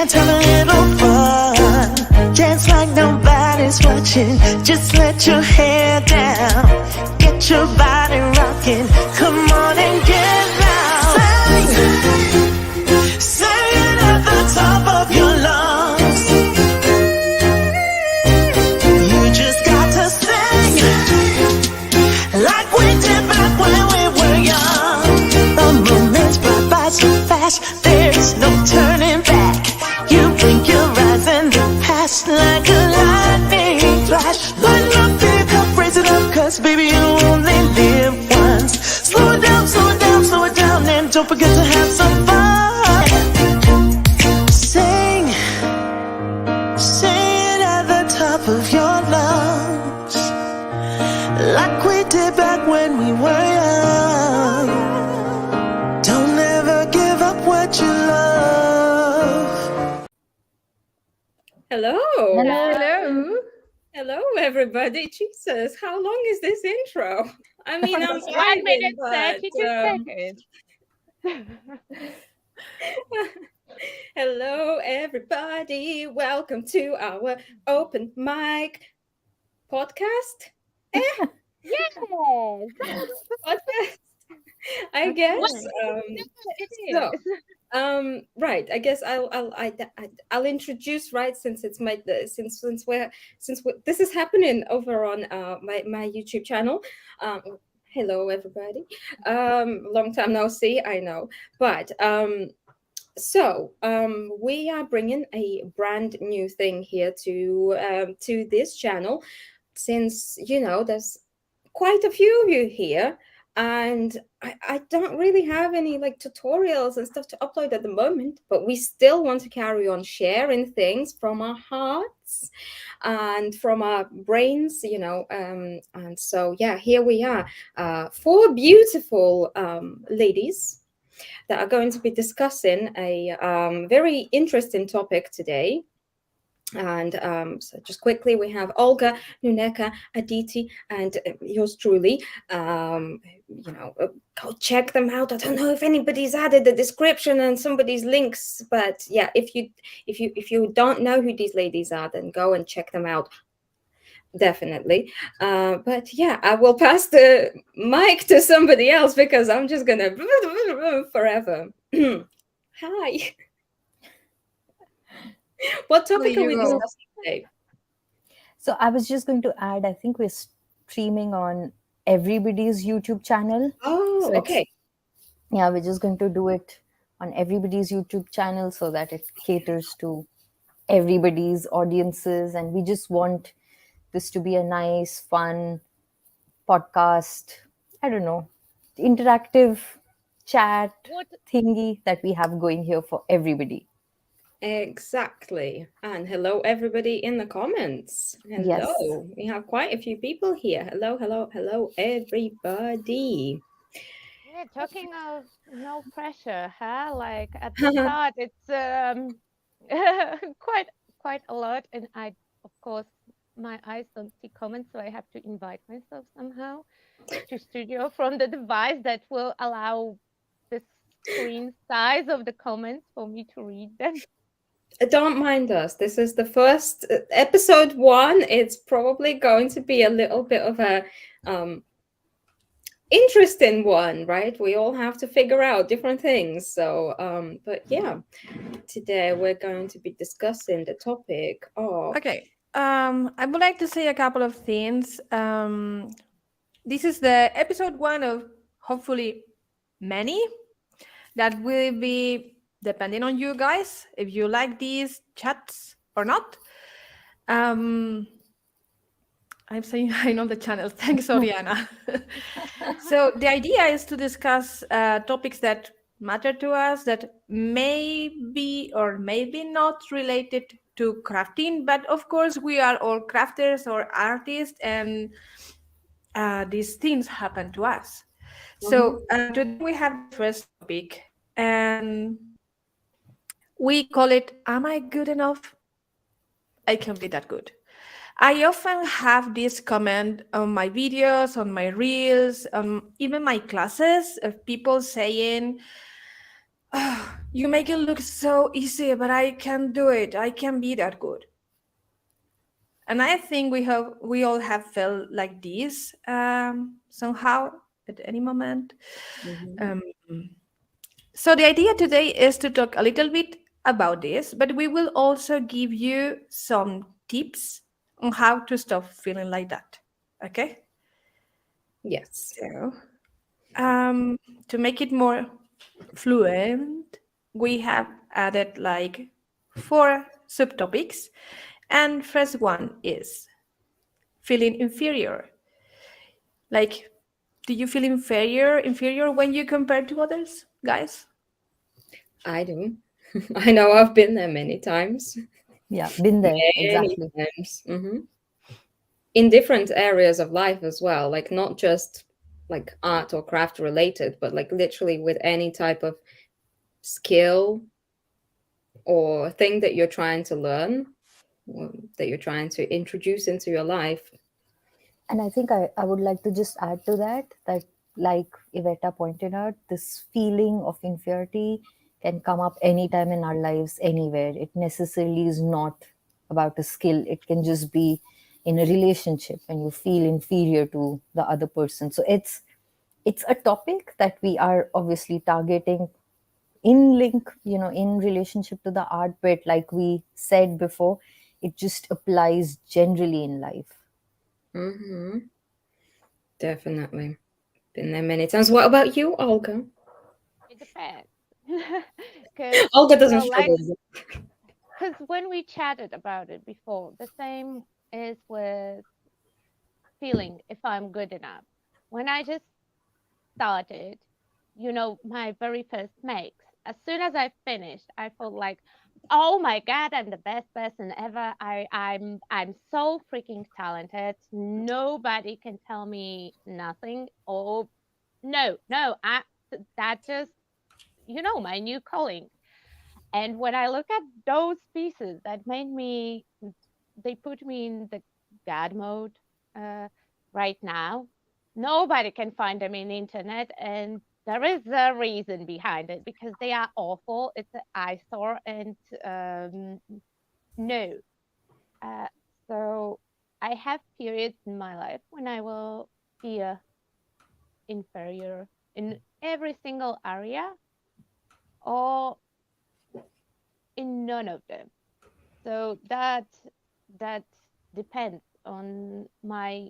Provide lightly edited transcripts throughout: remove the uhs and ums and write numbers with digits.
and have a little fun. Dance like nobody's watching. Just let your hair down. Get your body rocking. Come on and get loud. Sing it at the top of your lungs. You just got to sing like we did back when we were young. The moments fly by so fast, there's no turning back. You blink your eyes and they pass like a lightning flash. Light up, baby, raise it up, cause baby you only live once. Slow it down, slow it down, slow it down, and don't forget to have some fun. Sing, sing it at the top of your lungs, like we did back when we were young. Don't ever give up what you love. Hello. Hello. Hello, everybody. Jesus, how long is this intro? I mean, I'm 1 driving, minute but 32 seconds. hello, everybody. Welcome to our open mic podcast. Yes. Podcast, I guess. So, right. I guess I'll introduce, right, since it's my since this is happening over on my YouTube channel. Hello, everybody. Long time no see, I know, but so we are bringing a brand new thing here to this channel, since there's quite a few of you here, and I don't really have any like tutorials and stuff to upload at the moment, but we still want to carry on sharing things from our hearts and from our brains, and so yeah, here we are, four beautiful ladies that are going to be discussing a very interesting topic today. And so just quickly, we have Olga, Nuneka, Aditi, and yours truly. Go check them out. I don't know if anybody's added the description and somebody's links, but yeah, if you don't know who these ladies are, then go and check them out. Definitely. But yeah, I will pass the mic to somebody else because I'm just gonna forever. Hi. What topic are we discussing today? So I was just going to add, I think we're streaming on everybody's YouTube channel. Oh, So okay. Yeah, we're just going to do it on everybody's YouTube channel so that it caters to everybody's audiences. And we just want this to be a nice, fun podcast. I don't know, interactive chat thingy that we have going here for everybody. Exactly. And hello, everybody in the comments. Hello. Yes. We have quite a few people here. Hello, hello, hello, everybody. Yeah, talking of no pressure, huh? Like at the start, it's quite a lot, and of course, my eyes don't see comments, so I have to invite myself somehow to studio from the device that will allow the screen size of the comments for me to read them. Don't mind us. This is the first episode 1. It's probably going to be a little bit of a interesting one, right? We all have to figure out different things. So, but yeah, today we're going to be discussing the topic of. Okay. I would like to say a couple of things. This is the episode 1 of hopefully many that will be depending on you guys, if you like these chats or not. I'm saying I know the channel. Thanks, Oriana. So the idea is to discuss topics that matter to us, that may be or maybe not related to crafting, but of course we are all crafters or artists, and these things happen to us. So today we have the first topic, and we call it, am I good enough? I can be that good. I often have this comment on my videos, on my reels, even my classes, of people saying, You make it look so easy, but I can't do it. I can't be that good. And I think we all have felt like this somehow at any moment. Mhm. Um, so the idea today is to talk a little bit about this, but we will also give you some tips on how to stop feeling like that. Okay? Yes. So, um, to make it more fluent, we have added like 4 subtopics. And first one is feeling inferior. Like, do you feel inferior when you compare to others, guys? I do. I know I've been there many times. Yeah, been there, Many exactly. times. In different areas of life as well, like not just like art or craft related, but like literally with any type of skill or thing that you're trying to learn, or that you're trying to introduce into your life. And I think I would like to just add to that, that like Iveta pointed out, this feeling of inferiority can come up anytime in our lives, anywhere. It necessarily is not about a skill. It can just be in a relationship when you feel inferior to the other person. So it's a topic that we are obviously targeting in link, in relationship to the art, but like we said before, it just applies generally in life. Hmm. Definitely. Been there many times. What about you, Olga? It depends. Because, Olga doesn't well, like, struggle with because when we chatted about it before, the same is with feeling if I'm good enough. When I just started, my very first makes, as soon as I finished, I felt like, oh my God, I'm the best person ever. I'm so freaking talented. Nobody can tell me nothing. Oh no, that just my new calling. And when I look at those pieces that they put me in the God mode uh, right now. Nobody can find them in the internet, and there is a reason behind it because they are awful. It's an eyesore, and um, no. Uh, so I have periods in my life when I will feel inferior in every single area or in none of them. So that depends on my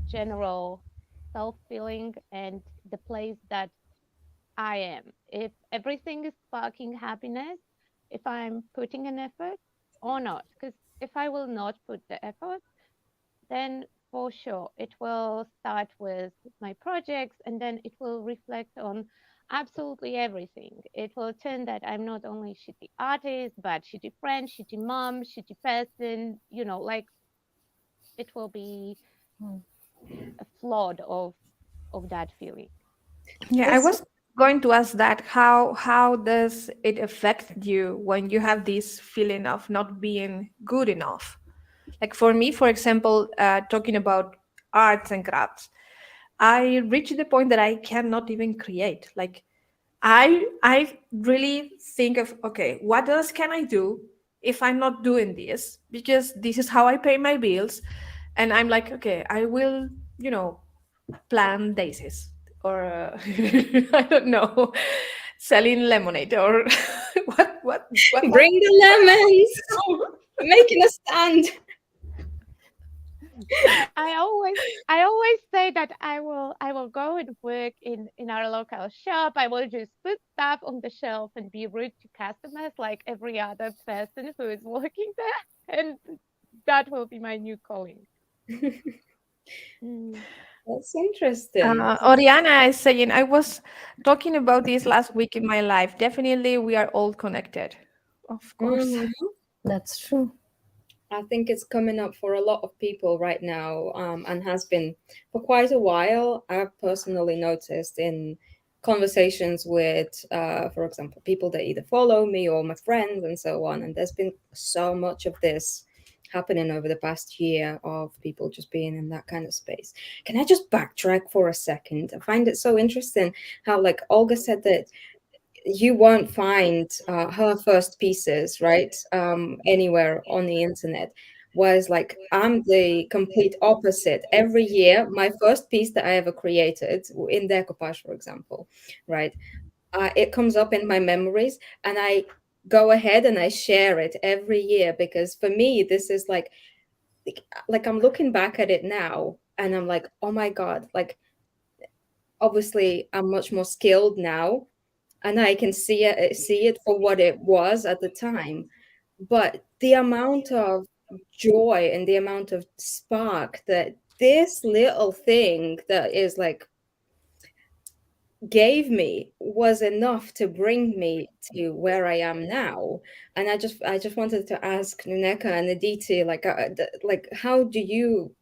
general self feeling and the place that I am. If everything is sparking happiness, if I'm putting an effort or not. Because if I will not put the effort, then for sure it will start with my projects and then it will reflect on absolutely everything. It will turn that I'm not only shitty artist, but shitty friend, shitty mom, shitty person, like it will be a flood of that feeling. Yeah, I this. was going to ask that how does it affect you when you have this feeling of not being good enough? Like for me, for example, talking about arts and crafts, I reached the point that I cannot even create. Like I really think of, okay, what else can I do if I'm not doing this? Because this is how I pay my bills. And I'm like, okay, I will, plant daisies or I don't know, selling lemonade or what more Bring the lemons. Making a stand. I always I always say that I will go and work in our local shop. I will just put stuff on the shelf and be rude to customers like every other person who is working there, and that will be my new calling. Mm. That's interesting. Oriana is saying, I was talking about this last week in my life. Definitely, we are all connected. Of course. Mhm. That's true. I think it's coming up for a lot of people right now, and has been for quite a while. I've personally noticed in conversations with, for example, people that either follow me or my friends and so on. And there's been so much of this happening over the past year of people just being in that kind of space. Can I just backtrack for a second? I find it so interesting how, like Olga said, that you won't find her first pieces, right, anywhere on the internet. Was like, I'm the complete opposite. Every year, my first piece that I ever created in decoupage, for example, right, it comes up in my memories, and I go ahead and I share it every year, because for me, this is like I'm looking back at it now, and I'm like, oh my God, like obviously I'm much more skilled now, and I can see it for what it was at the time. But the amount of joy and the amount of spark that this little thing that is like gave me was enough to bring me to where I am now. And I just wanted to ask Nuneka and Aditi, like, like, how do you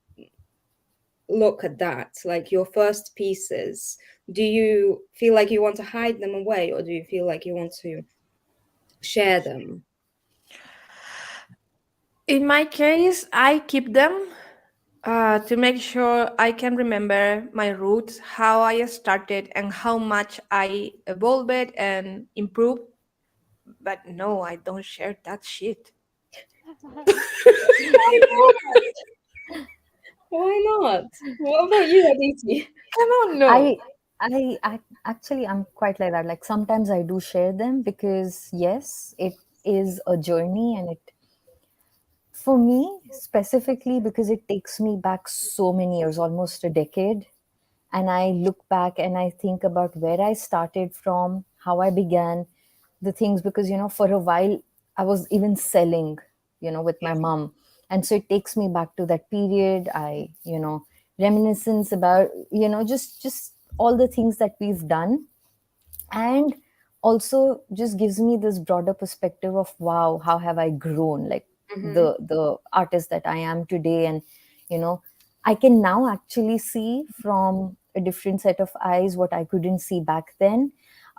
look at that? Like your first pieces, do you feel like you want to hide them away, or do you feel like you want to share them? In my case, I keep them to make sure I can remember my roots, how I started, and how much I evolved and improved. But no, I don't share that shit. Why not? Why not? What about you, Aditi? Come on, no. I actually I'm quite like that. Like sometimes I do share them because yes, it is a journey, and it for me specifically because it takes me back so many years, almost a decade, and I look back and I think about where I started from, how I began the things, because for a while I was even selling, with my mom, and so it takes me back to that period. I reminiscence about just all the things that we've done, and also just gives me this broader perspective of wow, how have I grown, like Mm-hmm. the artist that I am today. And you know I can now actually see from a different set of eyes what I couldn't see back then.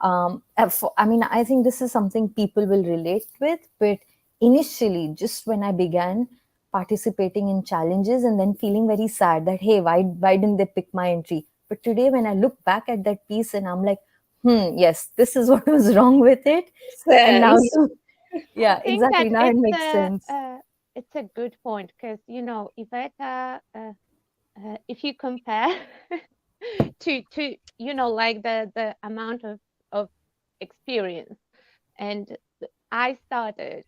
I mean, I think this is something people will relate with, but initially, just when I began participating in challenges and then feeling very sad that hey, why didn't they pick my entry? But today when I look back at that piece and I'm like, yes, this is what was wrong with it. And now Sense. I yeah, think that exactly, now it makes sense. it's a good point because Iveta, if you compare to like the amount of experience, and I started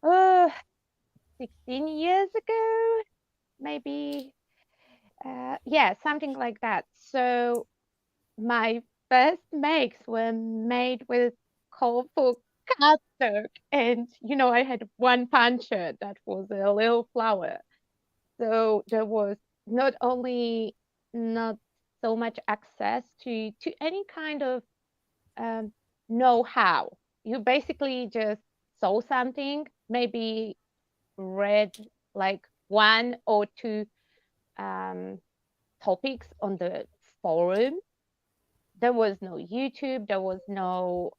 uh 16 years ago, maybe, yeah, something like that. So my first makes were made with colorful cardstock, and I had one puncher that was a little flower. So there was not only not so much access to any kind of um, know-how. You basically just saw something, maybe read like one or two um, topics on the forum. There was no YouTube, there was no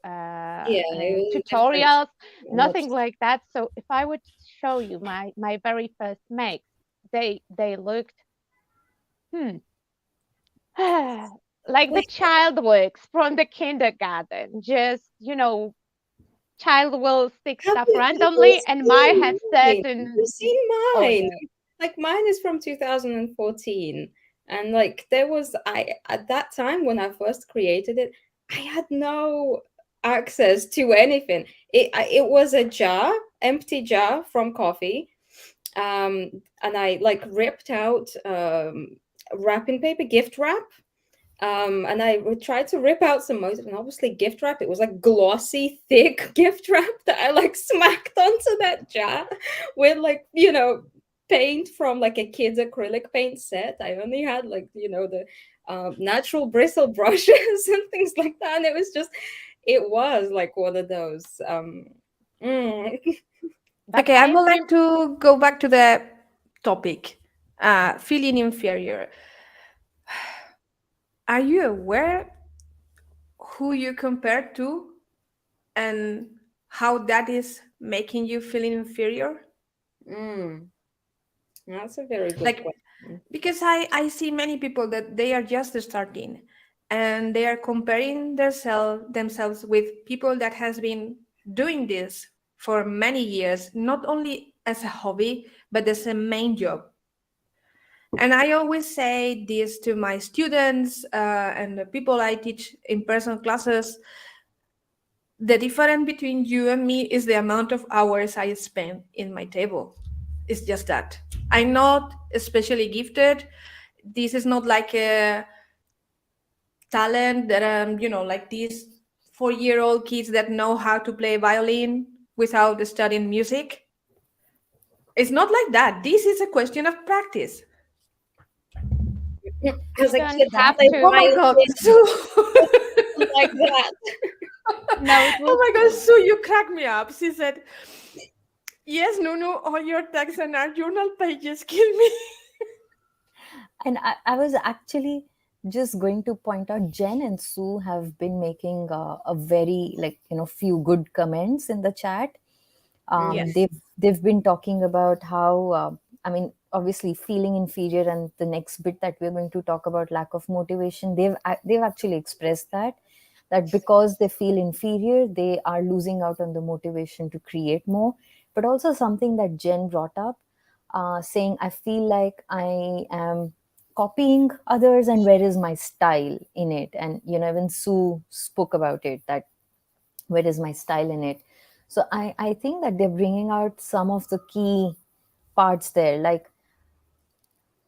Yeah, it was a different tutorials, much. nothing like that. So if I would show you my very first makes, they looked hmm, like the Like, child works from the kindergarten. Just child will stick have stuff you randomly, and might have mine? Have you certain seen mine? order. Like mine is from 2014, and like there was I at that time when I first created it, I had no access to anything. It was a jar, empty jar from coffee, and I like ripped out wrapping paper, gift wrap, and I would try to rip out some motive, and obviously gift wrap. It was like glossy, thick gift wrap that I like smacked onto that jar with like paint from like a kid's acrylic paint set. I only had like the natural bristle brushes and things like that, and it was like one of those. Mm, But Okay, I I would rem like to go back to the topic, feeling inferior. Are you aware who you compare to and how that is making you feeling inferior? mm, that's a very good Like, question. because I see many people that they are just starting, and they are comparing themselves with people that has been doing this for many years, not only as a hobby but as a main job. And I always say this to my students and the people I teach in person classes: the difference between you and me is the amount of hours I spend in my table. It's just that. I'm not especially gifted. This is not like a talent that like these 4-year-old kids that know how to play violin without studying music. It's not like that. This is a question of practice. As a don't kid, I have played to. Oh my god, violin Sue. like that. No, it Oh was my god, Sue, you cracked me up. She said, yes, Nunu, all your texts and our journal pages kill me. And I was actually just going to point out, Jen and Sue have been making a very, like, few good comments in the chat. Yes. They've been talking about how, I mean, obviously feeling inferior, and the next bit that we're going to talk about, lack of motivation. They've actually expressed that because they feel inferior, they are losing out on the motivation to create more. But also something that Jen brought up, saying, I feel like I am copying others, and where is my style in it? And even Sue spoke about it, that where is my style in it? So I think that they're bringing out some of the key parts there.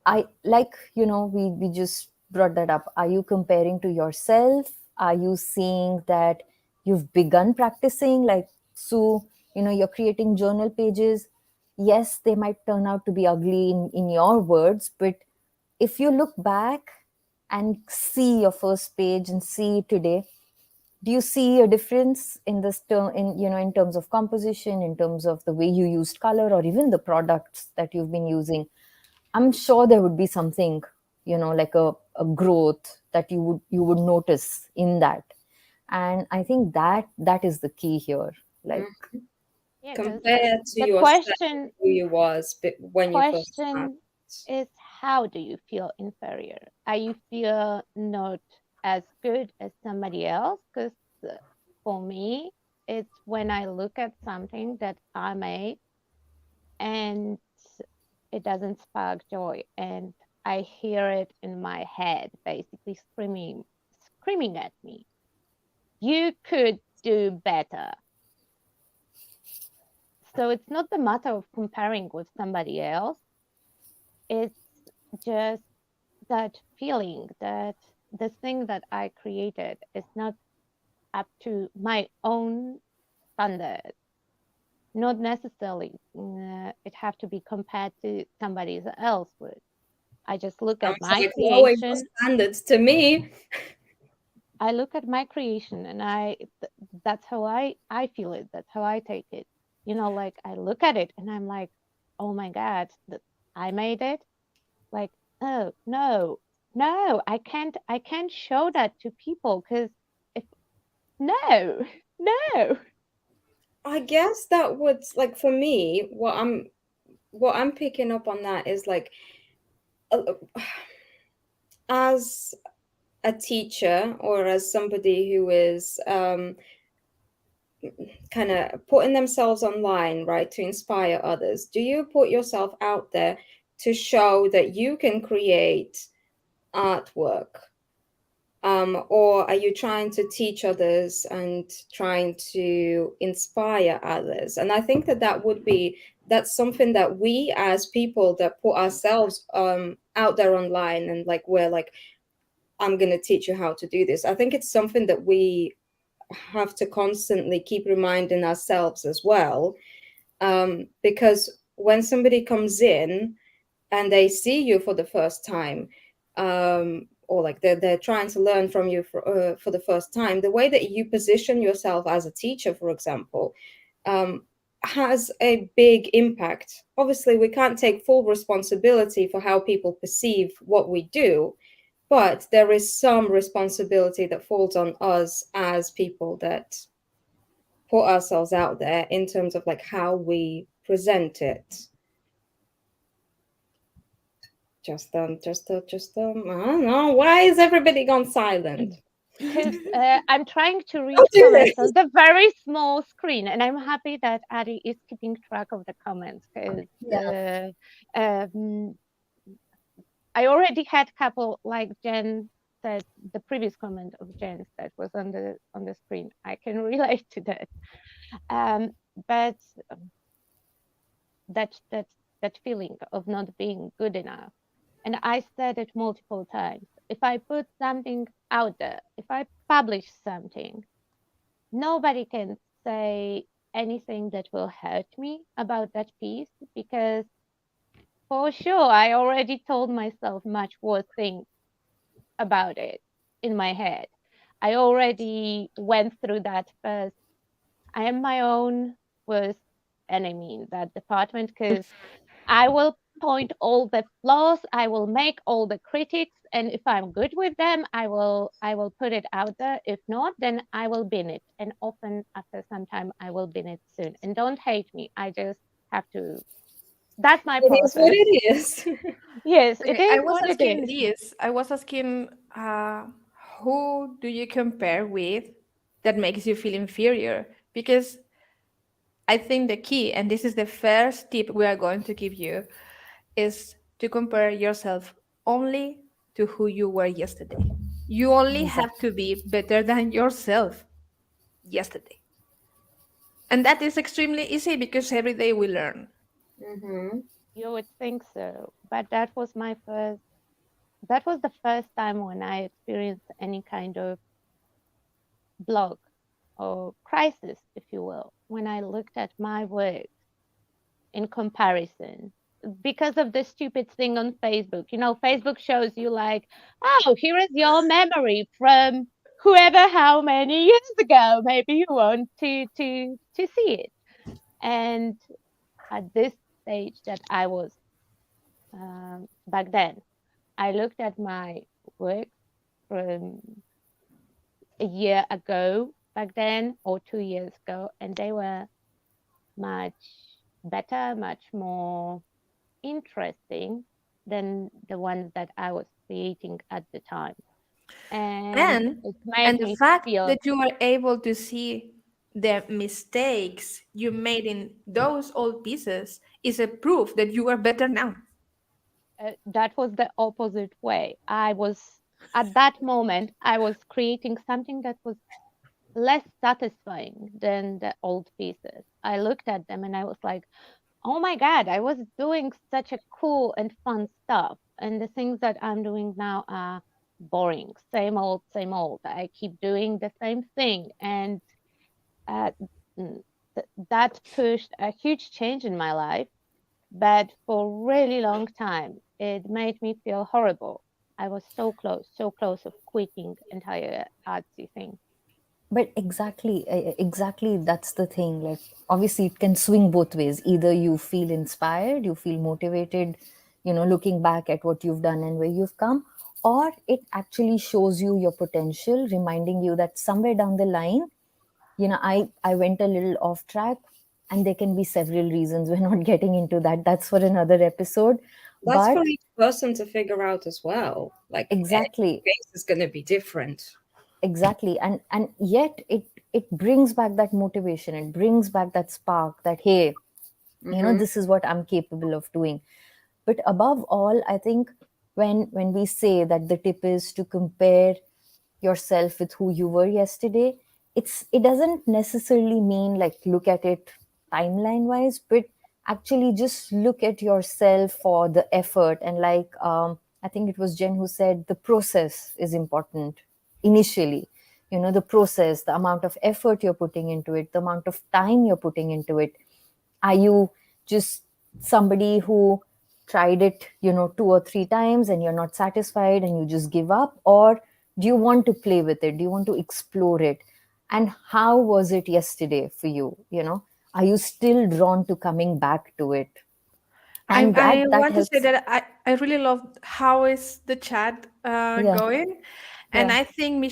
We just brought that up. Are you comparing to yourself? Are you seeing that you've begun practicing? Like, Sue, you're creating journal pages. Yes, they might turn out to be ugly in your words, but if you look back and see your first page and see today, do you see a difference in this term, in terms of composition, in terms of the way you used color, or even the products that you've been using? I'm sure there would be something, like a growth that you would notice in that. And I think that is the key here. Like, yeah. Compared to The yourself, question who you was but when you first started. question is, how do you feel inferior? Are you feel not as good as somebody else? Because for me, it's when I look at something that I made and it doesn't spark joy, and I hear it in my head basically screaming at me, you could do better. So it's not the matter of comparing with somebody else. It's just that feeling that the thing that I created is not up to my own standard. Not necessarily it have to be compared to somebody else with. I just look at Sounds my like lowering your creation. standards to me. I look at my creation, and that's how I feel it. That's how I take it. Like I look at it and I'm like, oh my God, I made it. Like, oh no, I can't show that to people, because if no, no. I guess that would, like, for me, what I'm picking up on that is like, uh, as a teacher or as somebody who is kind of putting themselves online, right, to inspire others, do you put yourself out there to show that you can create artwork? Or are you trying to teach others and trying to inspire others? And I think that's something that we as people that put ourselves out there online, and like we're like, I'm going to teach you how to do this. I think it's something that we have to constantly keep reminding ourselves as well. Because when somebody comes in and they see you for the first time, or like they're trying to learn from you for the first time, the way that you position yourself as a teacher, for example, has a big impact. Obviously, we can't take full responsibility for how people perceive what we do, but there is some responsibility that falls on us as people that put ourselves out there in terms of like how we present it. I don't know. Why is everybody gone silent? Because I'm trying to read Don't do comments this. on the very small screen, and I'm happy that Adi is keeping track of the comments because Yeah. um, I already had a couple, like Jen said, the previous comment of Jen's that was on the screen. I can relate to that. Um, but that that that feeling of not being good enough, and I said it multiple times. If I put something out there, if I publish something, nobody can say anything that will hurt me about that piece because for sure I already told myself much worse things about it in my head. I already went through that first. I am my own worst enemy in that department because I will point all the flaws, I will make all the critics, and if I'm good with them, I will put it out there. If not, then I will bin it. And often after some time I will bin it soon. And don't hate me. I just have to, that's my It is what process. it is. Yes, it Okay, I is was what it asking is. this. I was asking, who do you compare with that makes you feel inferior? Because I think the key, and this is the first tip we are going to give you, is to compare yourself only to who you were yesterday. You only have Exactly. to be better than yourself yesterday. And that is extremely easy because every day we learn. Mm-hmm. You would think so. But that was the first time when I experienced any kind of block or crisis, if you will, when I looked at my work in comparison because of the stupid thing on Facebook. You know, Facebook shows you like, oh, here is your memory from whoever how many years ago. Maybe you want to see it. And at this stage that I was back then, I looked at my work from a year ago back then or 2 years ago, and they were much better, much more interesting than the ones that I was creating at the time. And And it made and the me fact feel that you are able to see the mistakes you made in those old pieces is a proof that you are better now. that was the opposite way. I was, at that moment, I was creating something that was less satisfying than the old pieces. I looked at them and I was like, oh my God, I was doing such a cool and fun stuff. And the things that I'm doing now are boring, same old, same old. I keep doing the same thing. And uh, that pushed a huge change in my life. But for a really long time, it made me feel horrible. I was so close of quitting entire artsy thing. But exactly, that's the thing. Like, obviously it can swing both ways. Either you feel inspired, you feel motivated, looking back at what you've done and where you've come, or it actually shows you your potential, reminding you that somewhere down the line, I went a little off track, and there can be several reasons. We're not getting into that. That's for another episode. That's for But each person to figure out as well. Like every exactly, case is going to be different. exactly, and yet it brings back that motivation. It brings back that spark, that hey, Mm-hmm. this is what I'm capable of doing. But above all, I think when we say that the tip is to compare yourself with who you were yesterday, it doesn't necessarily mean like look at it timeline wise, but actually just look at yourself for the effort. And like, I think it was Jen who said the process is important initially. The process, the amount of effort you're putting into it, the amount of time you're putting into it. Are you just somebody who tried it, 2 or 3 times, and you're not satisfied and you just give up? Or do you want to play with it? Do you want to explore it? And how was it yesterday for you? Are you still drawn to coming back to it? I, And I that want to say helps. that I really love how is the chat Yeah. going. And Yeah. I think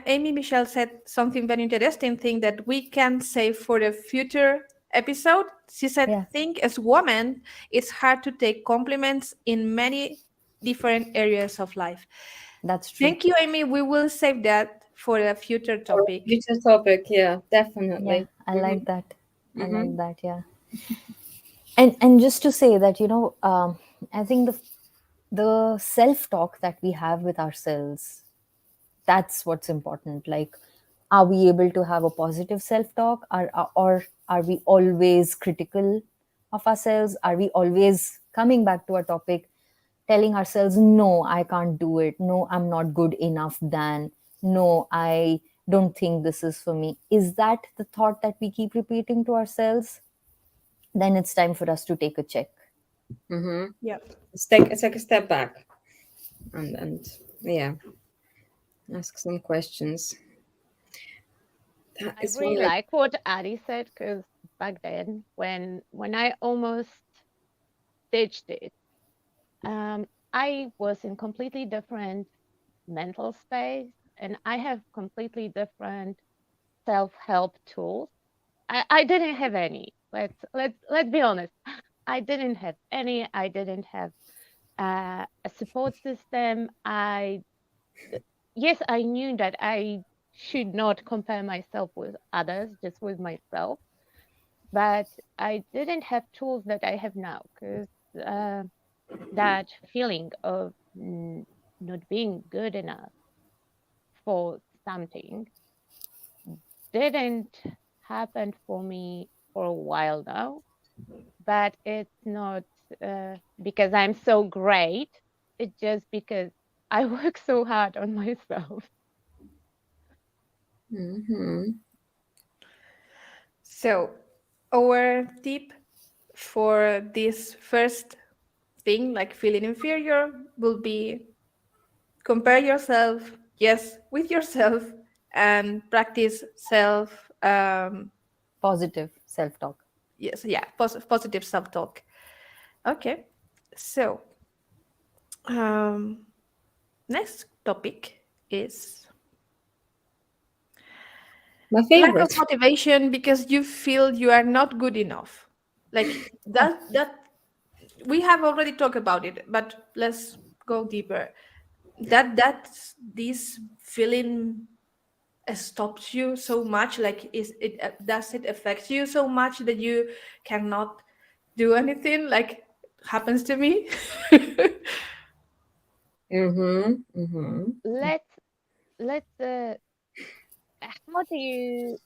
Amy Michelle said something very interesting thing that we can say for the future episode. She said, Yeah, think as women, it's hard to take compliments in many different areas of life. that's true. Thank you, Amy. We will save that for a future Or topic. future topic, yeah, Yeah, definitely. I Mm-hmm. like that. I Mm-hmm. like that. Yeah. And just to say that, I think the self talk that we have with ourselves, that's what's important. Like, are we able to have a positive self talk, or are we always critical of ourselves? Are we always coming back to a topic, telling ourselves, no, I can't do it, no, I'm not good enough, than no, I don't think this is for me? Is that the thought that we keep repeating to ourselves? Then it's time for us to take a check. Mm-hmm. Yeah. Take a step back and yeah, ask some questions. That I is really why. like what Addie said, because back then, when I almost ditched it, I was in completely different mental space, and I have completely different self-help tools. I didn't have any. Let's be honest. I didn't have any. I didn't have a support system. Yes, I knew that I should not compare myself with others, just with myself. But I didn't have tools that I have now, because that feeling of not being good enough for something didn't happen for me for a while now. But it's not because I'm so great. It's just because I work so hard on myself. Mm-hmm. So, our tip for this first thing, like feeling inferior, will be compare yourself, yes, with yourself, and practice self, Positive self talk. yes, yeah, positive self talk. Okay, so um, next topic is My lack of favorite. motivation because you feel you are not good enough. Like that we have already talked about it, but let's go deeper. That's this feeling stops you so much, like is it does it affect you so much that you cannot do anything, like happens to me. Mm-hmm. Mm-hmm. Let's let's how do you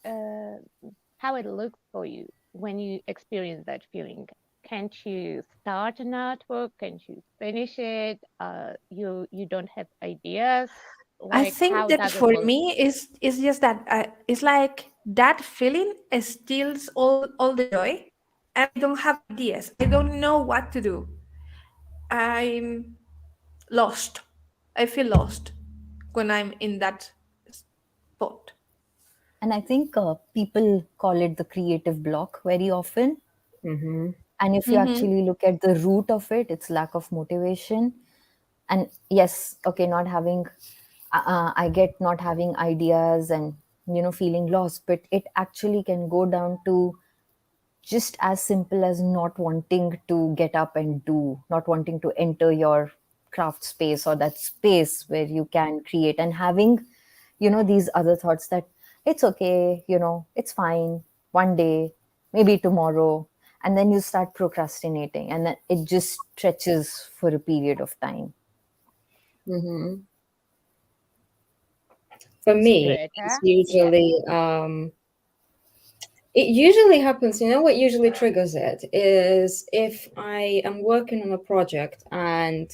how it looks for you when you experience that feeling? Can't you start an artwork? Can't you finish it? You don't have ideas. I Like, think how that does it for look? me is just that it's like that feeling steals all the joy, and I don't have ideas, I don't know what to do, I'm lost, I feel lost when I'm in that spot. And I think people call it the creative block very often. Mm-hmm. And if you Mm-hmm. actually look at the root of it, it's lack of motivation. And yes, okay, not having, I get not having ideas and, feeling lost, but it actually can go down to just as simple as not wanting to get up and do, not wanting to enter your craft space or that space where you can create, and having, these other thoughts that it's okay, it's fine, one day, maybe tomorrow. And then you start procrastinating, and then it just stretches for a period of time. Mm-hmm. For me, it's Greta? Yeah. usually it usually happens, what usually triggers it is if I am working on a project and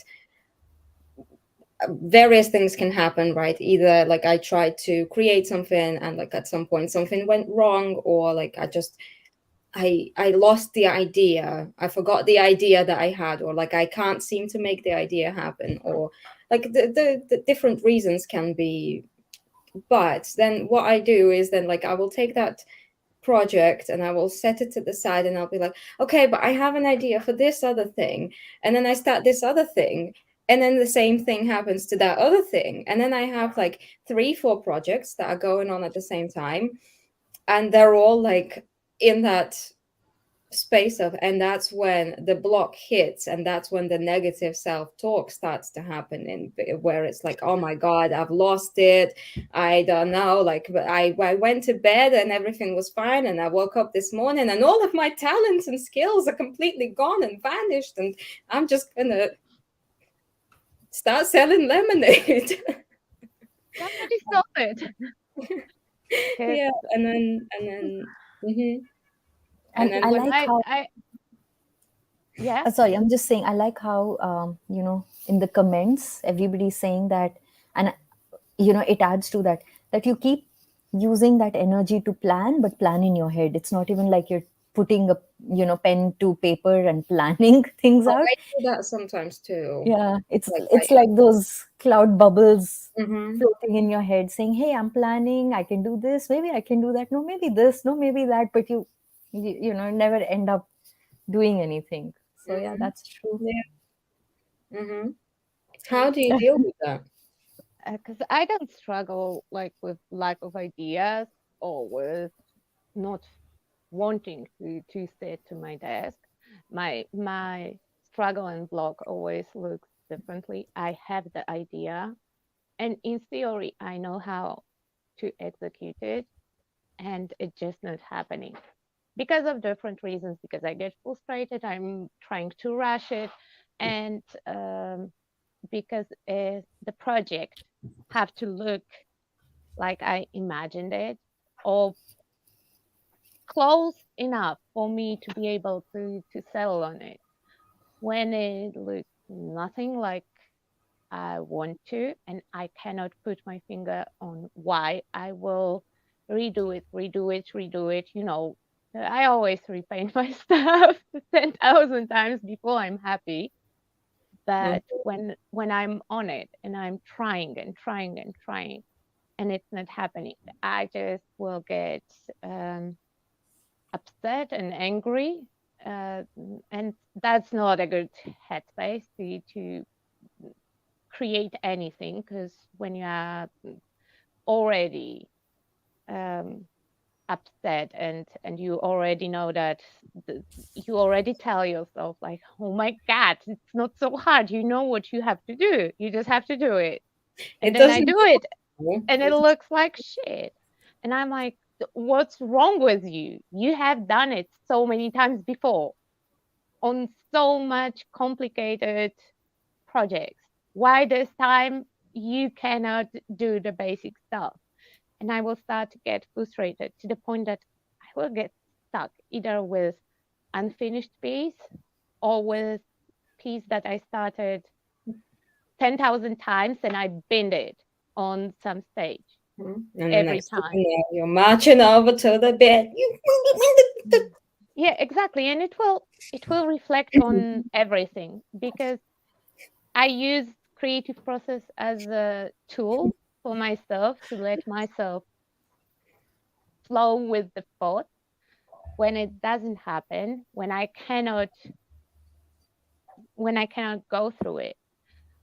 various things can happen, right? Either like I tried to create something and like at some point something went wrong, or like I lost the idea, I forgot the idea that I had, or like I can't seem to make the idea happen, or like the different reasons can be. But then what I do is then like I will take that project and I will set it to the side and I'll be like, okay, but I have an idea for this other thing. And then I start this other thing. And then the same thing happens to that other thing. And then I have like 3, 4 projects that are going on at the same time. And they're all like in that space of, and that's when the block hits, and that's when the negative self-talk starts to happen, and where it's like, oh my god, I've lost it, I don't know, like I went to bed and everything was fine, and I woke up this morning and all of my talents and skills are completely gone and vanished, and I'm just gonna start selling lemonade. Somebody stop it. 'Cause Yeah, and then mhm. And then I when like how yeah, sorry, I'm just saying, I like how, in the comments, everybody's saying that, and, it adds to that, that you keep using that energy to plan, but plan in your head. It's not even like you're putting a, pen to paper and planning things Oh, out. I do that sometimes too. Yeah, it's Like it's like those cloud bubbles mm-hmm. floating in your head saying, hey, I'm planning, I can do this, maybe I can do that, no, maybe this, no, maybe that, but you never end up doing anything. So yeah, that's true. Yeah. Mm-hmm. How do you deal with that? because I don't struggle like with lack of ideas or with not wanting to sit to my desk. My struggle and block always looks differently. I have the idea, and in theory, I know how to execute it, and it's just not happening because of different reasons. Because I get frustrated, I'm trying to rush it, and because the project have to look like I imagined it, or close enough for me to be able to settle on it. When it looks nothing like I want to, and I cannot put my finger on why, I will redo it, redo it, redo it. I always repaint my stuff 10,000 times before I'm happy. But when I'm on it and I'm trying and trying and trying, and it's not happening, I just will get upset and angry, and that's not a good headspace to create anything, because when you are already upset, and you already know that you already tell yourself like, oh my god, it's not so hard, you know what you have to do, you just have to do it, and It then I doesn't do it, go. and it looks like shit, and I'm like, what's wrong with you? You have done it so many times before on so much complicated projects. Why this time you cannot do the basic stuff? And I will start to get frustrated to the point that I will get stuck either with unfinished piece or with piece that I started 10,000 times and I binned it on some stage. And the every next thing time. you know, you're marching over to the bed. Yeah, exactly. And it will reflect on everything, because I use creative process as a tool for myself to let myself flow with the thought. When it doesn't happen, when I cannot go through it,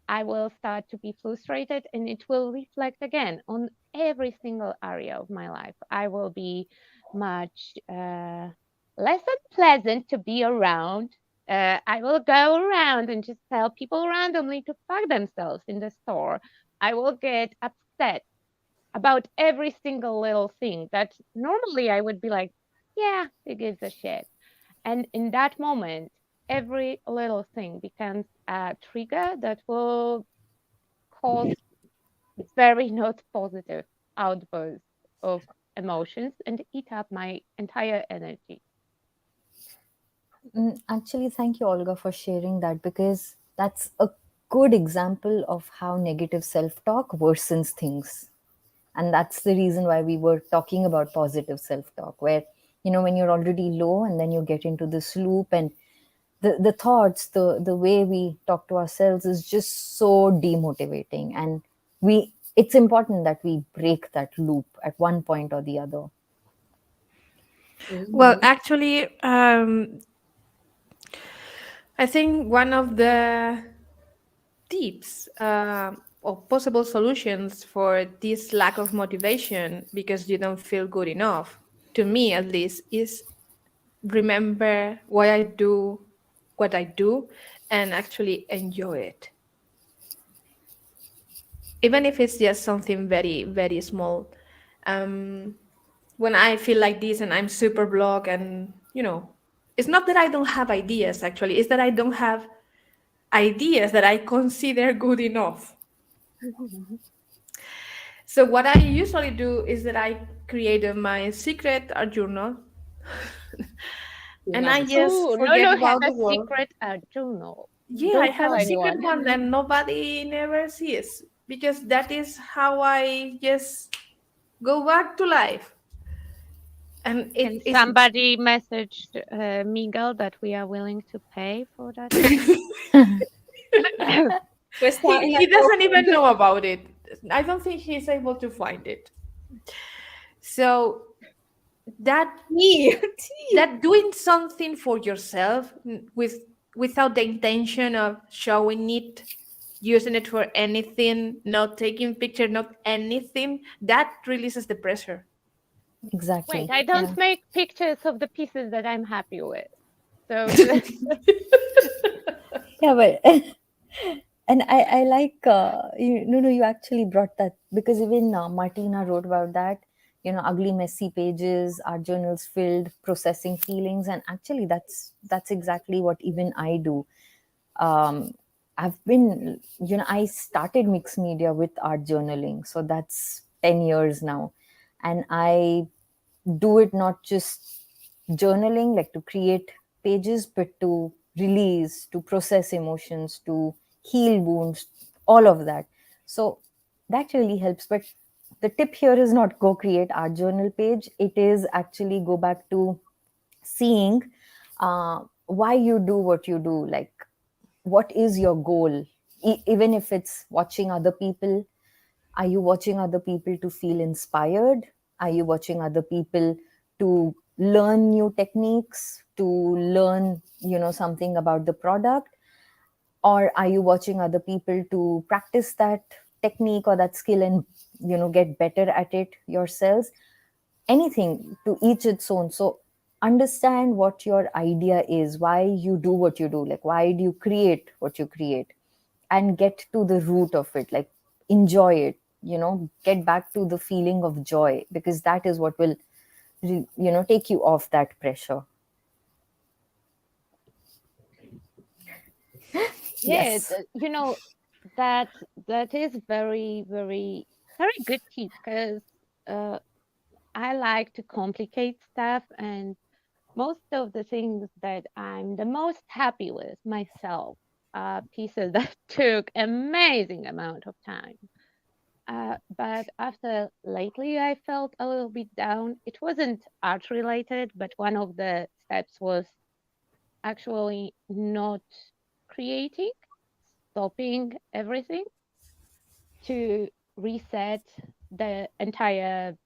I will start to be frustrated, and it will reflect again on every single area of my life. I will be much less unpleasant to be around. I will go around and just tell people randomly to fuck themselves in the store. I will get upset about every single little thing that normally I would be like, yeah, who gives a shit? And in that moment, every little thing becomes a trigger that will cause very not positive outbursts of emotions and eat up my entire energy. Actually, thank you, Olga, for sharing that, because that's a good example of how negative self talk worsens things. And that's the reason why we were talking about positive self talk, where, when you're already low and then you get into this loop, and the thoughts, the way we talk to ourselves is just so demotivating. And it's important that we break that loop at one point or the other. Well, actually, I think one of the tips or possible solutions for this lack of motivation because you don't feel good enough, to me at least, is remember why I do what I do and actually enjoy it. Even if it's just something very, very small. Um, when I feel like this and I'm super blocked, and it's not that I don't have ideas actually, it's that I don't have ideas that I consider good enough. So what I usually do is that I created my secret art journal and I Nice. just Oh, forget Lolo have about a the world. secret journal. Yeah, I Don't have tell a secret anyone. one that nobody never sees because that is how I just go back to life. And Can it is somebody message Miguel that we are willing to pay for that? We're he, starting a he doesn't even GoFundMe. know about it. I don't think he's able to find it. So that Tea. Tea. that doing something for yourself without the intention of showing it, using it for anything, not taking picture, not anything, that releases the pressure. Wait, Exactly. I Yeah. don't make pictures of the pieces that I'm happy with. So Yeah, but and I like no, you actually brought that because even Martina wrote about that. Ugly, messy pages, art journals filled, processing feelings, and actually that's exactly what even I do. um, I've been, I started mixed media with art journaling. So that's 10 years now. And I do it not just journaling, like to create pages, but to release, to process emotions, to heal wounds, all of that. So that really helps. But the tip here is not go create art journal page. It is actually go back to seeing why you do what you do. Like, what is your goal? Even if it's watching other people, are you watching other people to feel inspired? Are you watching other people to learn new techniques, to learn something about the product? Or are you watching other people to practice that technique or that skill and get better at it yourselves? Anything, to each its own. So understand what your idea is, why you do what you do, like why do you create what you create, and get to the root of it. Like, enjoy it, get back to the feeling of joy, because that is what will take you off that pressure. yeah, Yes. that that is very, very, very good tip because uh, I like to complicate stuff, and most of the things that I'm the most happy with myself are pieces that took amazing amount of time. But after lately, I felt a little bit down. It wasn't art related, but one of the steps was actually not creating, stopping everything to reset the entire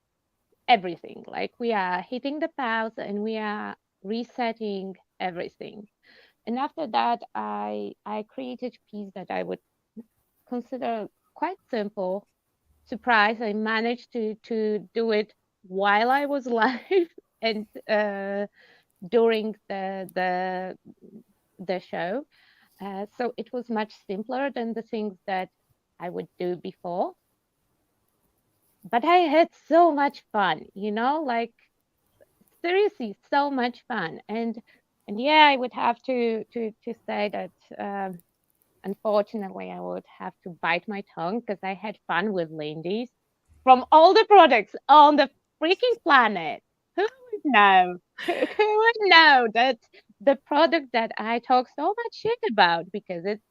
everything. Like we are hitting the pause and we are resetting everything. And after that, I created a piece that I would consider quite simple. Surprise! I managed to do it while I was live and during the show. So it was much simpler than the things that I would do before. But I had so much fun, like seriously so much fun. And yeah, I would have to say that unfortunately I would have to bite my tongue because I had fun with Lindy's from all the products on the freaking planet. Who would know? Who would know that the product that I talk so much shit about because it's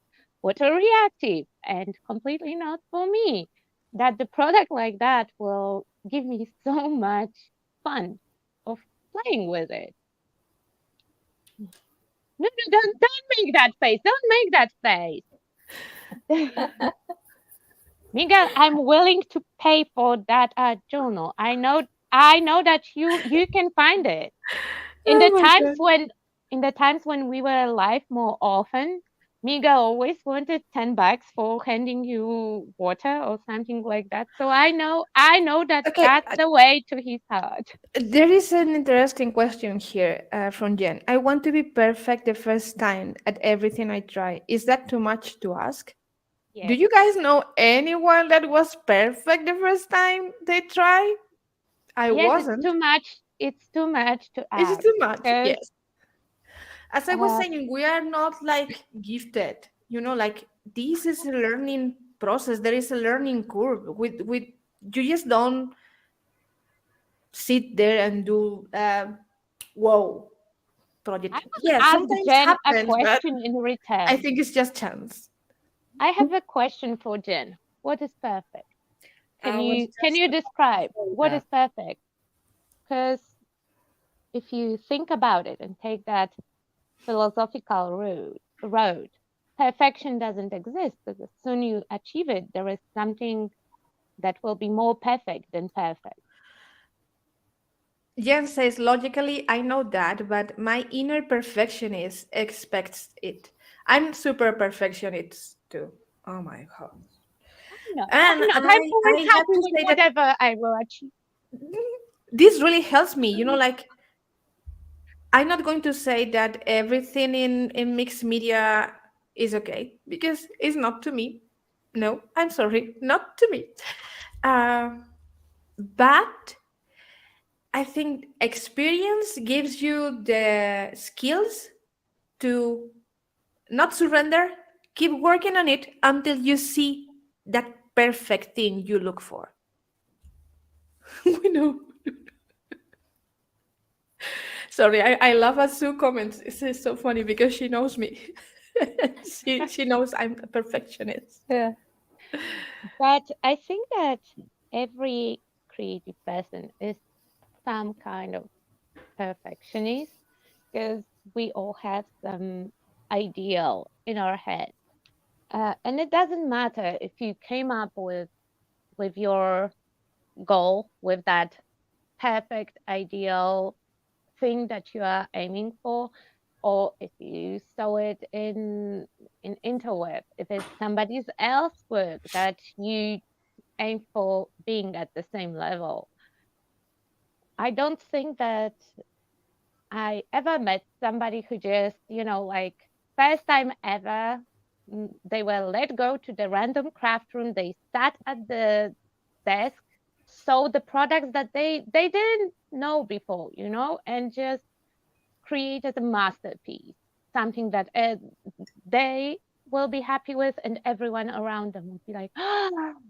water reactive and completely not for me, that the product like that will give me so much fun of playing with it. No, no, don't make that face. Don't make that face. Miguel, I'm willing to pay for that journal. I know that you can find it. In Oh the my times god. when in the times when we were live more often, Miga always wanted $10 for handing you water or something like that. So I know that Okay, that's the way to his heart. there is an interesting question here from Jen. I want to be perfect the first time at everything I try. Is that too much to ask? Do Yes. you guys know anyone that was perfect the first time they try? I Yes, it's wasn't. too much. It's too much to It's ask too much. because Yes. As I was uh, saying, we are not like gifted. Like this is a learning process. There is a learning curve. With you just don't sit there and do whoa I project. will Yeah, ask sometimes Jen a happens, but question in I return. think it's just chance. I have a question for Jen. What is perfect? Can I was you just describe about to say what is that. perfect? Because if you think about it and take that philosophical road, perfection doesn't exist because as soon you achieve it, there is something that will be more perfect than perfect. Jen says, logically, I know that, but my inner perfectionist expects it. I'm super perfectionist too. Oh my god. No, And I'm not. I'm always I have happy to with say that whatever I will achieve. this really helps me. Like I'm not going to say that everything in mixed media is okay because it's not to me. No, I'm sorry, not to me. Uh, but I think experience gives you the skills to not surrender, keep working on it until you see that perfect thing you look for. We know. Sorry, I love as Sue comments. It's so funny because she knows me. She knows I'm a perfectionist. Yeah. But I think that every creative person is some kind of perfectionist because we all have some ideal in our head. And it doesn't matter if you came up with your goal, with that perfect ideal thing that you are aiming for, or if you saw it in interweb, if it's somebody else's work that you aim for being at the same level. I don't think that I ever met somebody who just, like first time ever, they were let go to the random craft room. They sat at the desk, saw the products that they didn't know before, and just created a masterpiece, something that they will be happy with, and everyone around them will be like,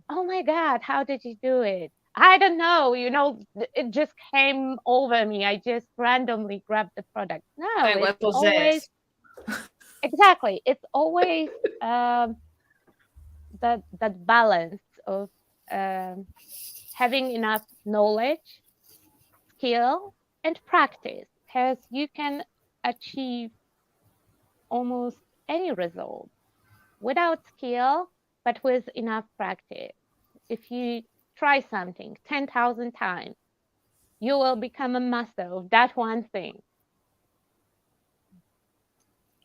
"Oh my God, how did you do it?" I don't know, it just came over me. I just randomly grabbed the product. No, I was it's always possessed. exactly. It's always that balance of um, having enough knowledge, skill, and practice, because you can achieve almost any result without skill, but with enough practice. If you try something 10,000 times, you will become a master of that one thing.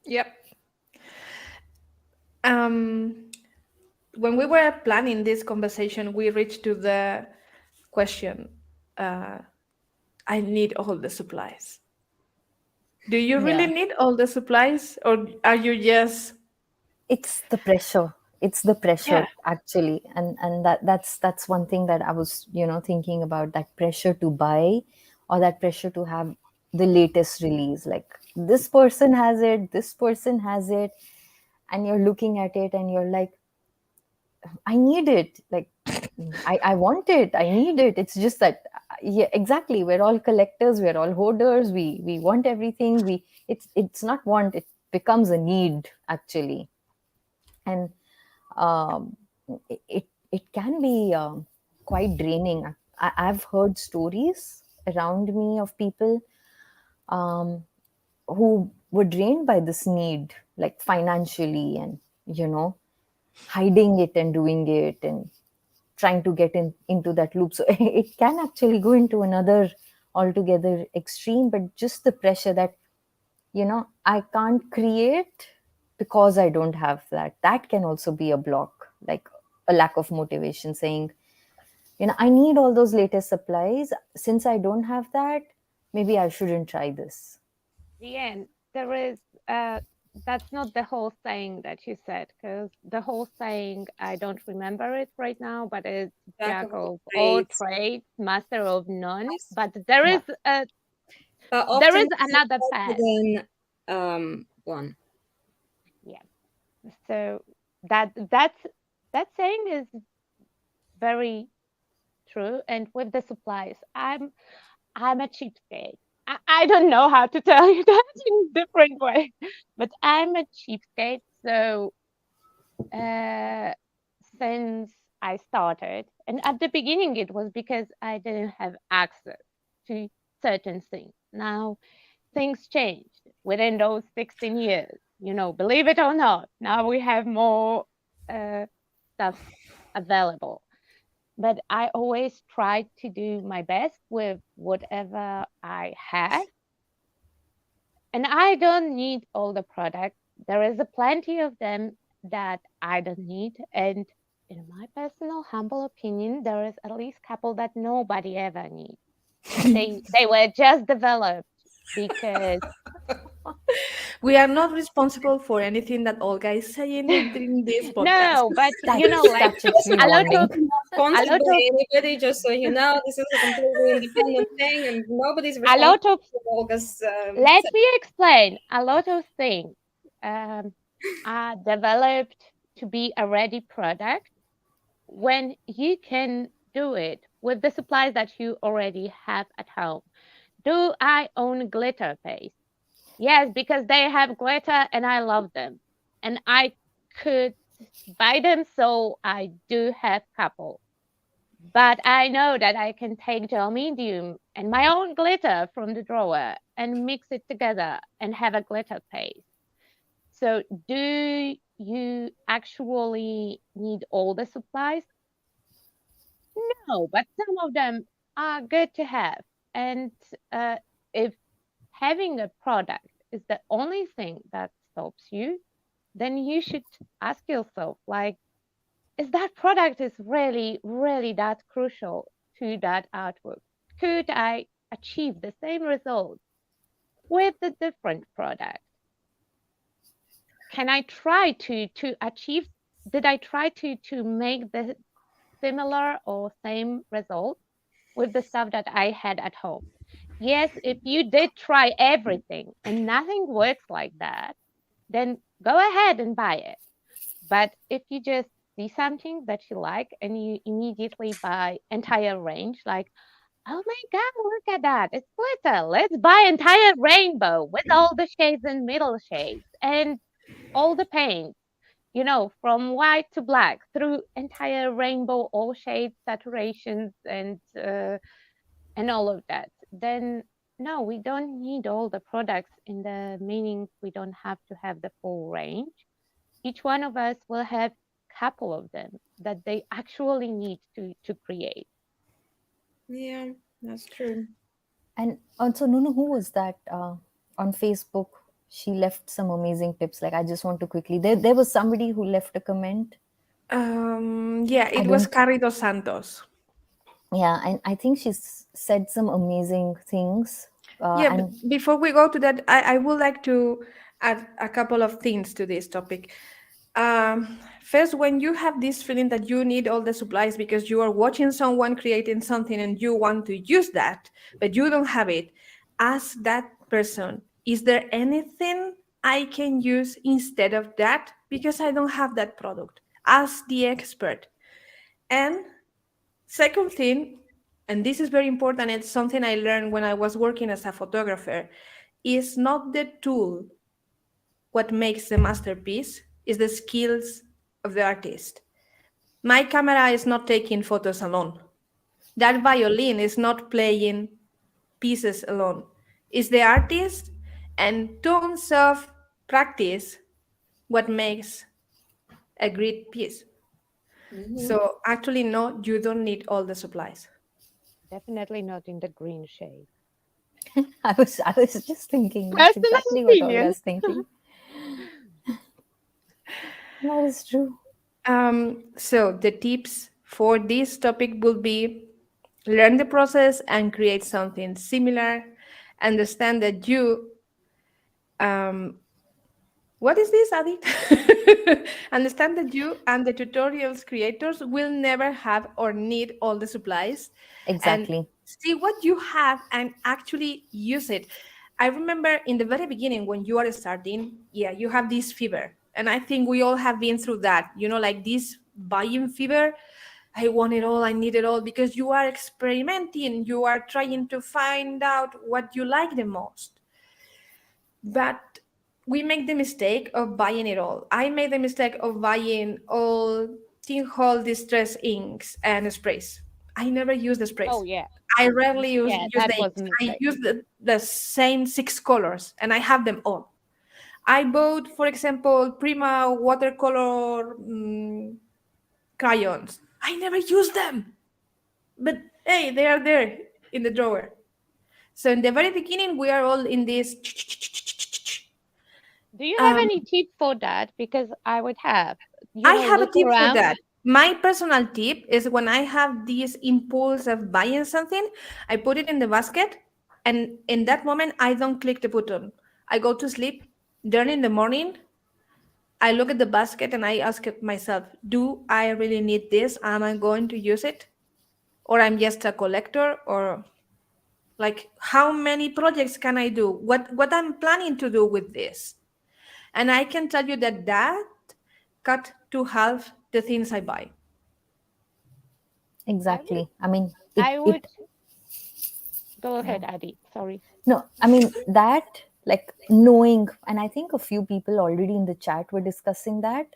Yep. Um, when we were planning this conversation, we reached to the question. Uh, I need all the supplies. Do you really Yeah, need all the supplies, or are you just it's the pressure. It's the yeah? pressure actually, and that's one thing that I was thinking about, that pressure to buy, or that pressure to have the latest release. Like this person has it, this person has it, and you're looking at it and you're like, I need it. Like, I want it. I need it. It's just that, yeah, exactly. We're all collectors. We're all hoarders. We want everything. It's not want. It becomes a need actually, and um, it can be quite draining. I've heard stories around me of people um, who were drained by this need, like financially, and you know hiding it and doing it and trying to get into that loop. So it can actually go into another altogether extreme, but just the pressure that I can't create because I don't have that. That can also be a block, like a lack of motivation, saying, I need all those latest supplies. Since I don't have that, maybe I shouldn't try this. The end. There is that's not the whole saying that you said, because the whole saying, I don't remember it right now, but it's Jack jack of all of all trades. trades, master of none. Yes. But there Yeah. is a But there often is another path. than one. Yeah. So that saying is very true. And with the supplies, I'm a cheapskate. I don't know how to tell you that in a different way, but I'm a cheapskate. So since I started, and at the beginning it was because I didn't have access to certain things. Now things changed within those 16 years. Believe it or not, now we have more stuff available. But I always try to do my best with whatever I have. And I don't need all the products. There is a plenty of them that I don't need. And in my personal humble opinion, there is at least a couple that nobody ever needs. They were just developed because We are not responsible for anything that Olga is saying in this podcast. no, but That's like statutory a lot warning. of Responsible anybody, just so you know, this is a completely independent thing, and nobody's a lot responsible of for Olga's. let me explain. A lot of things are developed to be a ready product when you can do it with the supplies that you already have at home. Do I own glitter paste? Yes, because they have glitter and I love them. And I could buy them, so I do have couple. But I know that I can take gel medium and my own glitter from the drawer and mix it together and have a glitter paste. So do you actually need all the supplies? No, but some of them are good to have. And if having a product is the only thing that stops you, then you should ask yourself, like, is that product is really, really that crucial to that artwork? Could I achieve the same result with a different product? Can I try to achieve? Did I try to make the similar or same result with the stuff that I had at home? Yes, if you did try everything and nothing works like that, then go ahead and buy it. But if you just see something that you like and you immediately buy entire range, like, oh my God, look at that, it's glitter. Let's buy entire rainbow with all the shades and middle shades and all the paints, from white to black through entire rainbow, all shades, saturations, and all of that. Then no, we don't need all the products in the meaning we don't have to have the full range. Each one of us will have a couple of them that they actually need to create. Yeah, that's true. And also, Nunu, who was that on Facebook? She left some amazing tips. Like, I just want to quickly. There was somebody who left a comment. Yeah, it was Carrie dos Santos. Yeah, and I think she's said some amazing things. Yeah, And but before we go to that, I would like to add a couple of things to this topic. First, when you have this feeling that you need all the supplies because you are watching someone creating something and you want to use that, but you don't have it, ask that person, is there anything I can use instead of that? Because I don't have that product. Ask the expert. And second thing, and this is very important, it's something I learned when I was working as a photographer, is not the tool what makes the masterpiece, is the skills of the artist. My camera is not taking photos alone. That violin is not playing pieces alone. It's the artist and tons of practice what makes a great piece. So actually, no, you don't need all the supplies. Definitely not in the green shade. I was just thinking that's Personal exactly what opinion. Olga's thinking. That is true. So the tips for this topic will be learn the process and create something similar. Understand that you um, what is this, Adi? Understand that you and the tutorials creators will never have or need all the supplies, and Exactly. see what you have and actually use it. I remember in the very beginning when you are starting, yeah, you have this fever. And I think we all have been through that, like this buying fever. I want it all, I need it all, because you are experimenting, you are trying to find out what you like the most. But we make the mistake of buying it all. I made the mistake of buying all Tin Hall distress inks and sprays. I never use the sprays. Oh yeah, I rarely yeah, use that the was inks. a I mistake. use the same 6 colors and I have them all. I bought, for example, Prima watercolor crayons. I never use them, but hey, they are there in the drawer. So in the very beginning, we are all in this. Do you have Um, any tip for that? Because I would have, I have a look tip for around. that. My personal tip is when I have this impulse of buying something, I put it in the basket, and in that moment, I don't click the button. I go to sleep. Then in the morning, I look at the basket and I ask it myself, do I really need this? Am I going to use it? Or I'm just a collector? Or like how many projects can I do? What I'm planning to do with this? And I can tell you that cut to half the things I buy. I would, Exactly. I mean, I would it go yeah. ahead, Adi. Sorry. No, I mean that, like, knowing, and I think a few people already in the chat were discussing that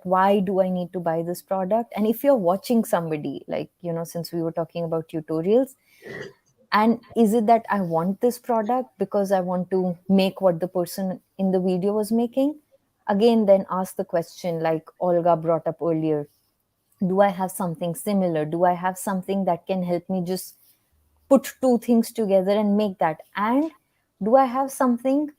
why do I need to buy this product? And if you're watching somebody, like, since we were talking about tutorials, and is it that I want this product because I want to make what the person in the video was making? Again, then ask the question, like Olga brought up earlier, do I have something similar? Do I have something that can help me just put two things together and make that? And do I have something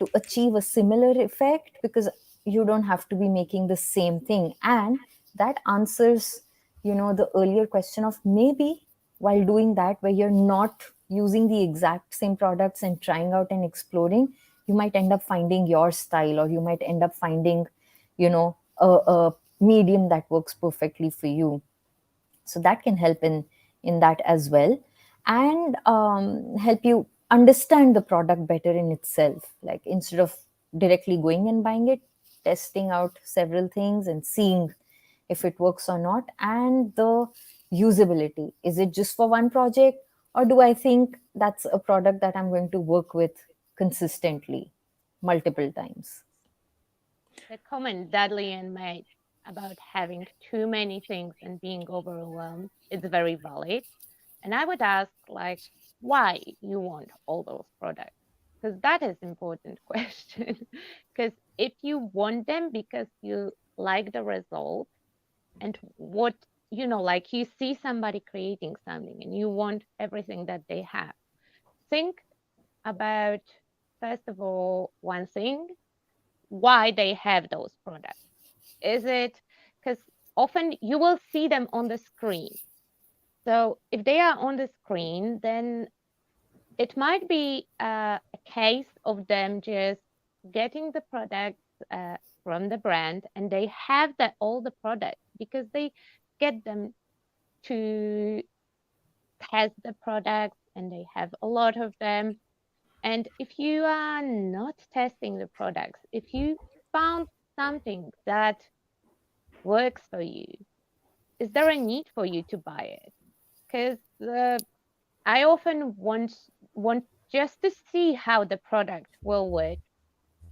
to achieve a similar effect? Because you don't have to be making the same thing. And that answers, the earlier question of maybe while doing that, where you're not using the exact same products and trying out and exploring, you might end up finding your style, or you might end up finding, a medium that works perfectly for you. So that can help in that as well, and help you understand the product better in itself, like instead of directly going and buying it, testing out several things and seeing if it works or not. And the usability, is it just for one project, or do I think that's a product that I'm going to work with consistently multiple times? The comment Dudley made about having too many things and being overwhelmed is very valid. And I would ask, like, why you want all those products? Because that is important question. Because if you want them because you like the result and what, like you see somebody creating something and you want everything that they have, think about, first of all, one thing, why they have those products. Is it because often you will see them on the screen? So if they are on the screen, then it might be a case of them just getting the products from the brand, and they have all the products because they get them to test the products and they have a lot of them. And if you are not testing the products, if you found something that works for you, is there a need for you to buy it? Because I often want just to see how the product will work.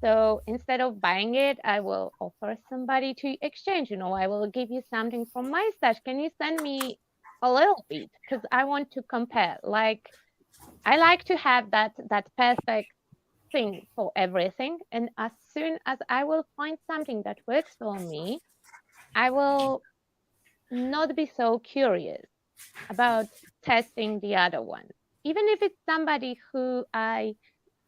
So instead of buying it, I will offer somebody to exchange. I will give you something from my stash. Can you send me a little bit? Because I want to compare. Like, I like to have that perfect thing for everything. And as soon as I will find something that works for me, I will not be so curious about testing the other one. Even if it's somebody who I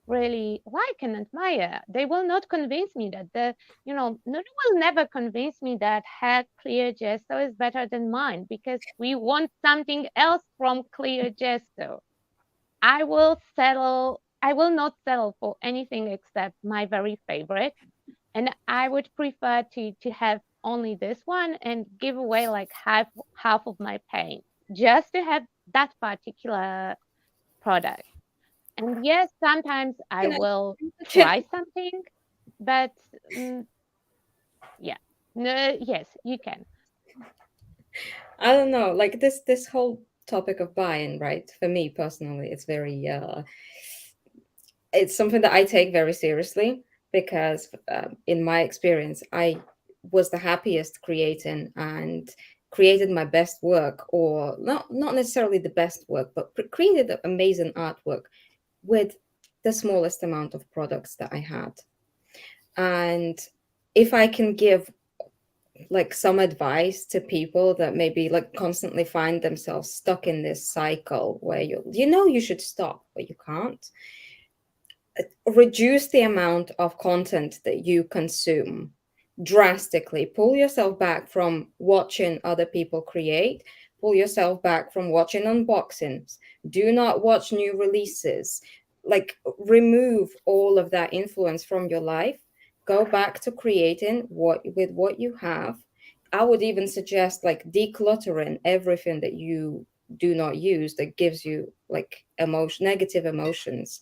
really like and admire. They will not convince me that no one will never convince me that her clear gesto is better than mine because we want something else from clear gesto. I will not settle for anything except my very favorite. And I would prefer to have only this one and give away like half of my paint just to have that particular product. And yes, sometimes I Can I will can, try something, but yeah, no, yes, you can. I don't know, like this whole topic of buying, right? For me personally, it's very it's something that I take very seriously because in my experience, I was the happiest creating and created my best work, or not necessarily the best work, but created amazing artwork with the smallest amount of products that I had. And if I can give like some advice to people that maybe like constantly find themselves stuck in this cycle where you should stop but you can't, reduce the amount of content that you consume drastically. Pull yourself back from watching other people create. Pull yourself back from watching unboxings. Do not watch new releases. Like, remove all of that influence from your life. Go back to creating what you have. I would even suggest like decluttering everything that you do not use that gives you like negative emotions.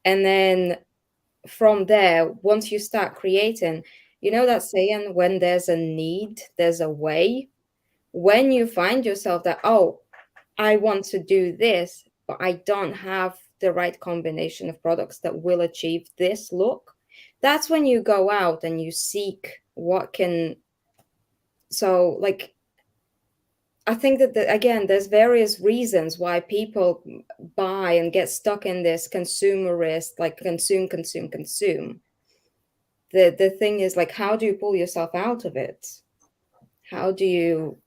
And then from there, once you start creating, you know that saying, when there's a need, there's a way. When you find yourself that, oh, I want to do this, but I don't have the right combination of products that will achieve this look, that's when you go out and you seek what can. So, like, I think that again, there's various reasons why people buy and get stuck in this consumerist, like consume. The thing is, like, how do you pull yourself out of it? How do you?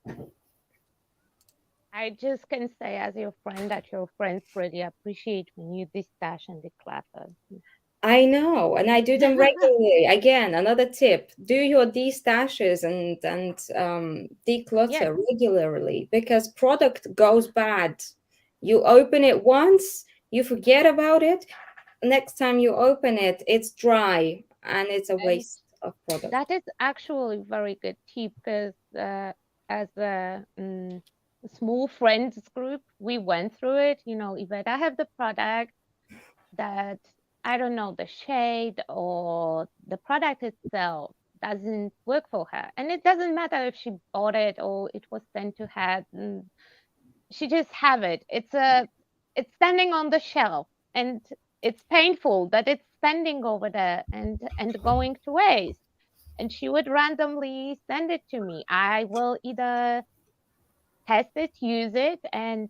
I just can say as your friend that your friends really appreciate when you distash and declutter. I know, and I do them regularly. Again, another tip: do your destashes and Yes, declutter regularly, because product goes bad. You open it once, you forget about it. Next time you open it, it's dry and it's a and waste of product. that is actually very good tip because as a small friends group, we went through it. If I have the product that I don't know the shade or the product itself doesn't work for her, and it doesn't matter if she bought it or it was sent to her. She just have it. It's standing on the shelf, and it's painful that it's standing over there and going to waste. And she would randomly send it to me. I will either test it, use it, and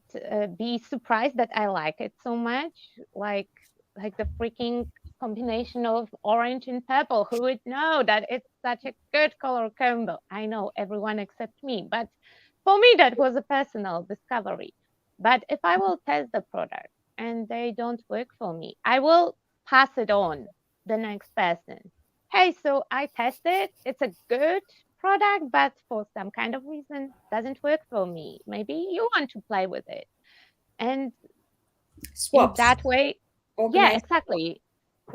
be surprised that I like it so much. Like the freaking combination of orange and purple. Who would know that it's such a good color combo? I know everyone except me, but for me that was a personal discovery. But if I will test the product and they don't work for me, I will pass it on the next person. Hey, so I tested. It's a good product, but for some kind of reason doesn't work for me. Maybe you want to play with it. And in Swaps, that way, yeah, organize exactly.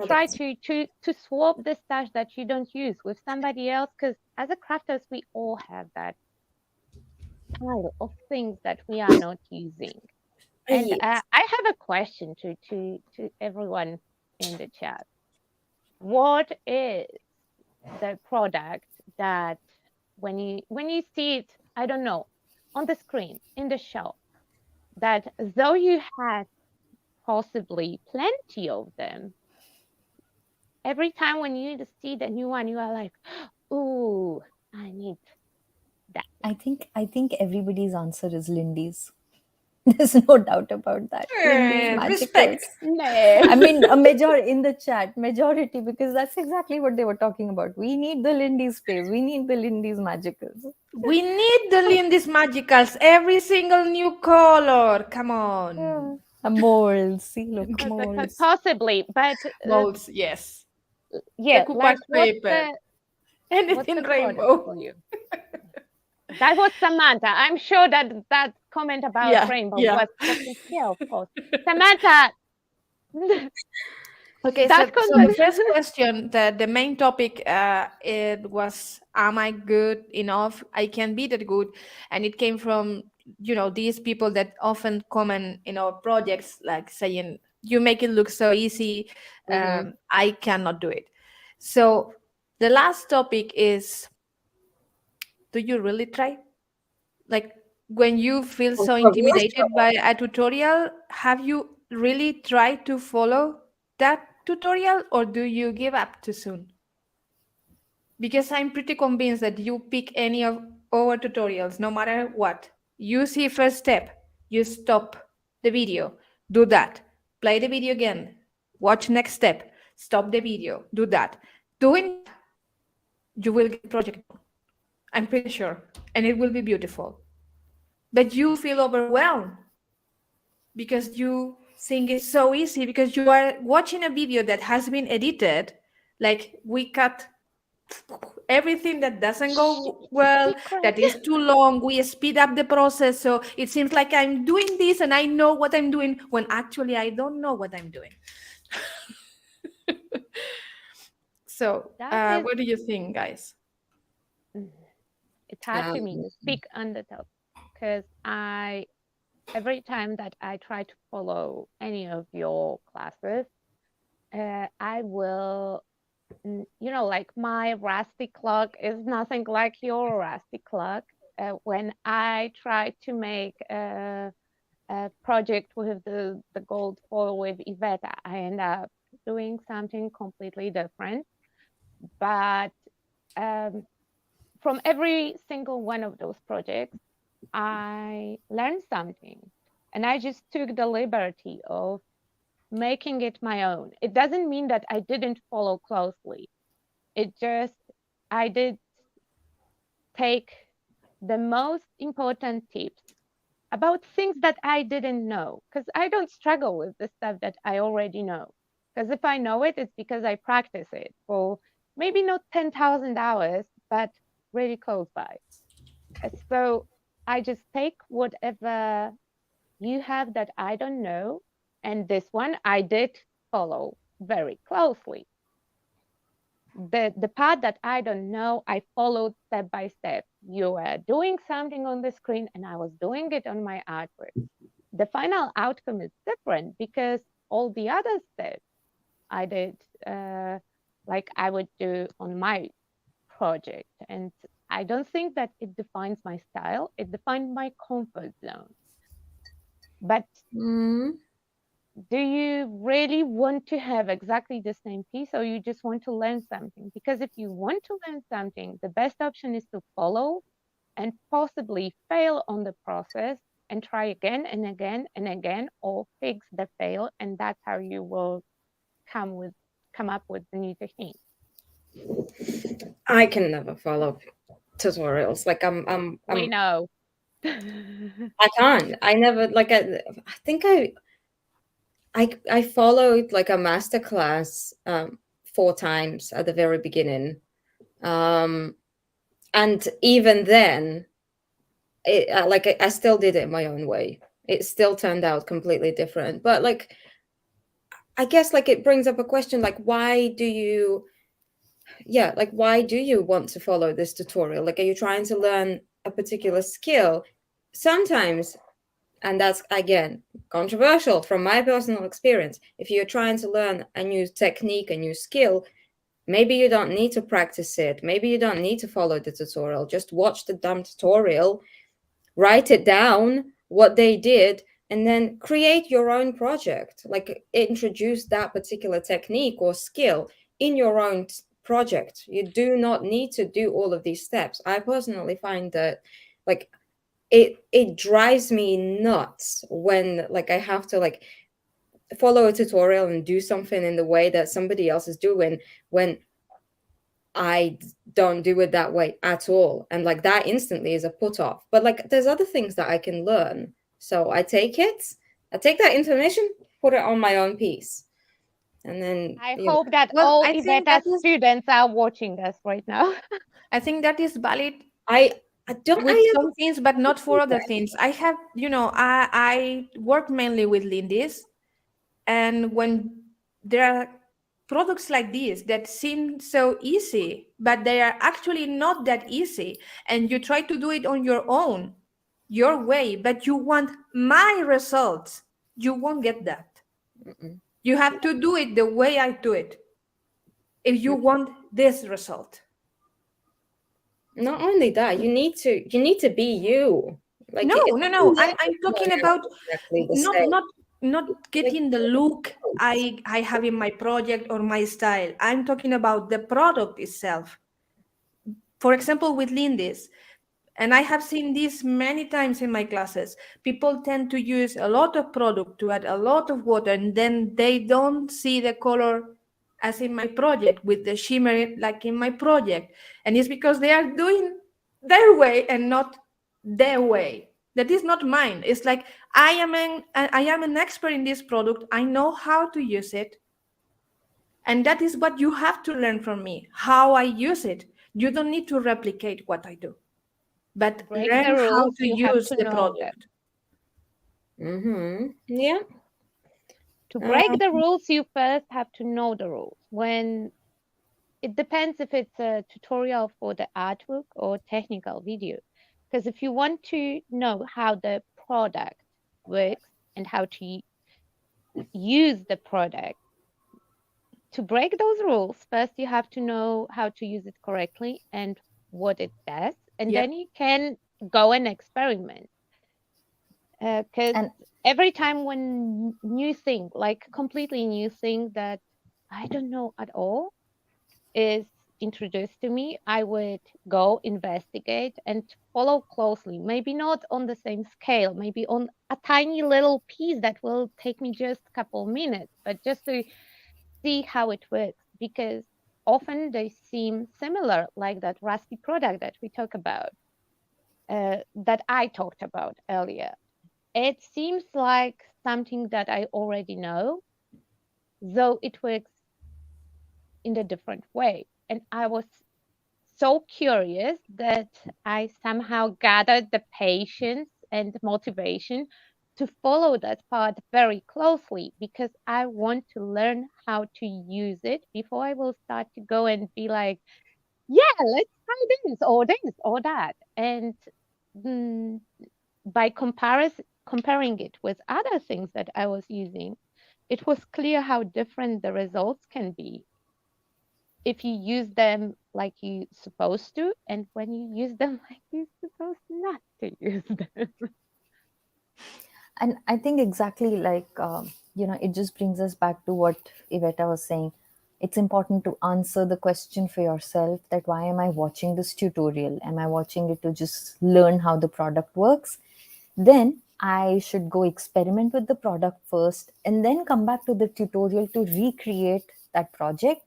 Try products. to swap the stash that you don't use with somebody else, because as a crafters, we all have that pile of things that we are not using. And Yes. I have a question to everyone in the chat. What is the product that when you see it, I don't know, on the screen in the show, that though you had possibly plenty of them, every time when you see the new one, you are like, "Ooh, I need that." I think everybody's answer is Lindy's. There's no doubt about that. Lindy's magicals. Respect. No, I mean, a major in the chat, majority, because that's exactly what they were talking about. We need the Lindy sprays. We need the Lindy's magicals. We need the Lindy's magicals. Every single new color. Come Yeah, on. Moles. See, look, But moles. possibly, but Molds, yes. yeah, Decoupage like paper. what's Anything the product rainbow. for you? That was Samantha. I'm sure that that comment about Yeah, rainbow yeah. was sincere, of course. Samantha, Okay, that so the content. first question, the main topic, it was, am I good enough? I can be that good, and it came from these people that often comment in our projects, like saying, "You make it look so easy, Mhm. I cannot do it." So the last topic is, do you really try? Like when you feel so intimidated by a tutorial, have you really tried to follow that tutorial, or do you give up too soon? Because I'm pretty convinced that you pick any of our tutorials, no matter what. You see first step, you stop the video, do that, play the video again, watch next step, stop the video, do that. Doing that, you will get the project done. I'm pretty sure, and it will be beautiful. But you feel overwhelmed because you think it's so easy, because you are watching a video that has been edited, like we cut everything that doesn't go well, Secret. that is too long, we speed up the process, so it seems like I'm doing this and I know what I'm doing, when actually I don't know what I'm doing. So That is, what do you think, guys? it's hard for me Um, to speak on the top because every time that I try to follow any of your classes, I will, like my rusty clock is nothing like your rusty clock. When I try to make a project with the gold foil with Iveta, I end up doing something completely different. But um, from every single one of those projects, I learned something. And I just took the liberty of making it my own. It doesn't mean that I didn't follow closely. It just, I did take the most important tips about things that I didn't know, because I don't struggle with the stuff that I already know. Because if I know it, it's because I practice it for maybe not 10,000 hours, but really close by. So I just take whatever you have that I don't know, and this one I did follow very closely. The part that I don't know, I followed step by step. You were doing something on the screen, and I was doing it on my artwork. The final outcome is different because all the other steps I did, like I would do on my project. And I don't think that it defines my style, it defines my comfort zone. But mm, do you really want to have exactly the same piece, or you just want to learn something? Because if you want to learn something, the best option is to follow and possibly fail on the process and try again and again and again, or fix the fail, and that's how you will come up with the new technique. I can never follow tutorials. Like We know. I can't. I never like. I think I followed like a master class 4 times at the very beginning, and even then, I still did it my own way. It still turned out completely different. But like, I guess like it brings up a question like, why do you? Yeah, like why do you want to follow this tutorial? Like, are you trying to learn a particular skill? Sometimes, and that's again controversial from my personal experience, if you're trying to learn a new technique, a new skill, maybe you don't need to practice it, maybe you don't need to follow the tutorial, just watch the dumb tutorial, write it down what they did, and then create your own project, like introduce that particular technique or skill in your own project. You do not need to do all of these steps. I personally find that like it drives me nuts when like I have to like follow a tutorial and do something in the way that somebody else is doing when I don't do it that way at all. And like that instantly is a put off. But like there's other things that I can learn. So I take it I take that information, put it on my own piece, and then I hope that Well, all I think Iveta that is students are watching us right now. I think that is valid I don't with I some things, but not for other ever things. I have, I work mainly with Lindis, and when there are products like this that seem so easy, but they are actually not that easy, and you try to do it on your own, your way, but you want my results, you won't get that. Mm-mm. You have to do it the way I do it if you want this result. Not only that, you need to be you. Like No, it's no, not no. I'm talking about exactly the not same. not not Like getting the look I have in my project or my style. I'm talking about the product itself. For example, with Lindis, and I have seen this many times in my classes. People tend to use a lot of product to add a lot of water, and then they don't see the color as in my project with the shimmer like in my project. And it's because they are doing their way and not their way. That is not mine. It's like I am an expert in this product. I know how to use it. And that is what you have to learn from me, how I use it. You don't need to replicate what I do, but To break the learn how rules, to you have use to the know them. product. Yeah. To break Um, the rules, you first have to know the rules. When it depends if it's a tutorial for the artwork or technical video. Because if you want to know how the product works and how to use the product, to break those rules, first you have to know how to use it correctly and what it does, and Yep. then you can go and experiment. Because And every time when new thing, like completely new thing that I don't know at all, is introduced to me, I would go investigate and follow closely. Maybe not on the same scale, maybe on a tiny little piece that will take me just a couple minutes, but just to see how it works, because often they seem similar, like that rusty product that we talk about, that I talked about earlier. It seems like something that I already know, though it works in a different way. And I was so curious that I somehow gathered the patience and motivation to follow that part very closely, because I want to learn how to use it before I will start to go and be like, yeah, let's try this or that. And mm, by comparing it with other things that I was using, it was clear how different the results can be if you use them like you supposed to, and when you use them like you're supposed not to use them. and I think exactly like it just brings us back to what Iveta was saying. It's important to answer the question for yourself, that why am I watching this tutorial? Am I watching it to just learn how the product works? Then I should go experiment with the product first and then come back to the tutorial to recreate that project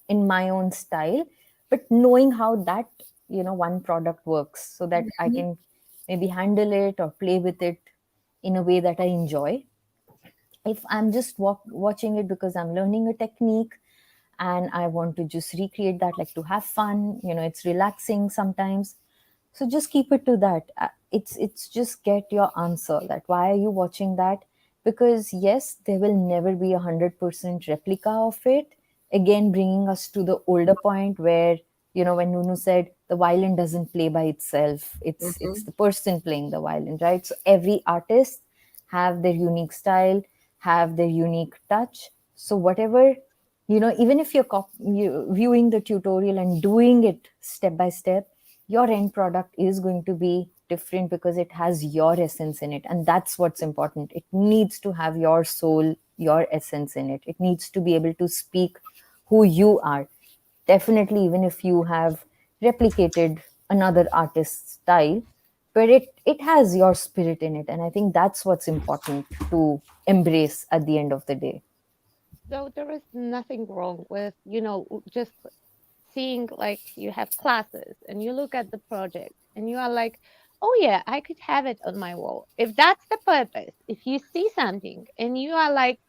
in my own style, but knowing how that one product works, so that I can maybe handle it or play with it in a way that I enjoy. If I'm just watching it because I'm learning a technique and I want to just recreate that, like to have fun, it's relaxing sometimes. So just keep it to that. It's just get your answer, that why are you watching that? Because yes, there will never be 100% replica of it. Again, bringing us to the older point where when Nunu said the violin doesn't play by itself, it's the person playing the violin, right? So every artist have their unique style, have their unique touch. So whatever, even if you viewing the tutorial and doing it step by step, your end product is going to be different because it has your essence in it, and that's what's important. It needs to have your soul, your essence in it. It needs to be able to speak who you are. Definitely, even if you have replicated another artist's style, but it has your spirit in it, and I think that's what's important to embrace at the end of the day. So there is nothing wrong with, just seeing, like, you have classes and you look at the project and you are like, oh yeah, I could have it on my wall. If that's the purpose, if you see something and you are like,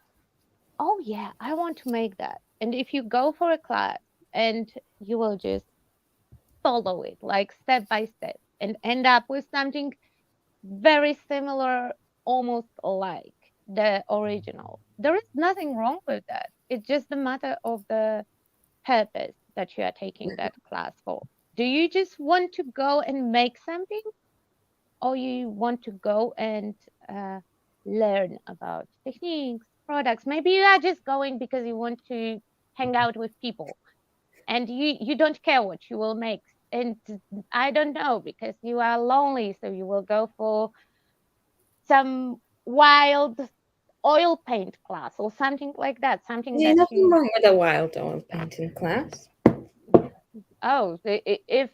oh yeah, I want to make that. And if you go for a class and you will just follow it like step by step and end up with something very similar, almost like the original. There is nothing wrong with that. It's just a matter of the purpose that you are taking that class for. Do you just want to go and make something, or you want to go and uh, learn about techniques, products? Maybe you are just going because you want to hang out with people and you don't care what you will make. And I don't know, because you are lonely, so you will go for some wild oil paint class or something like that, something There's that nothing you wrong with a wild oil painting class. oh if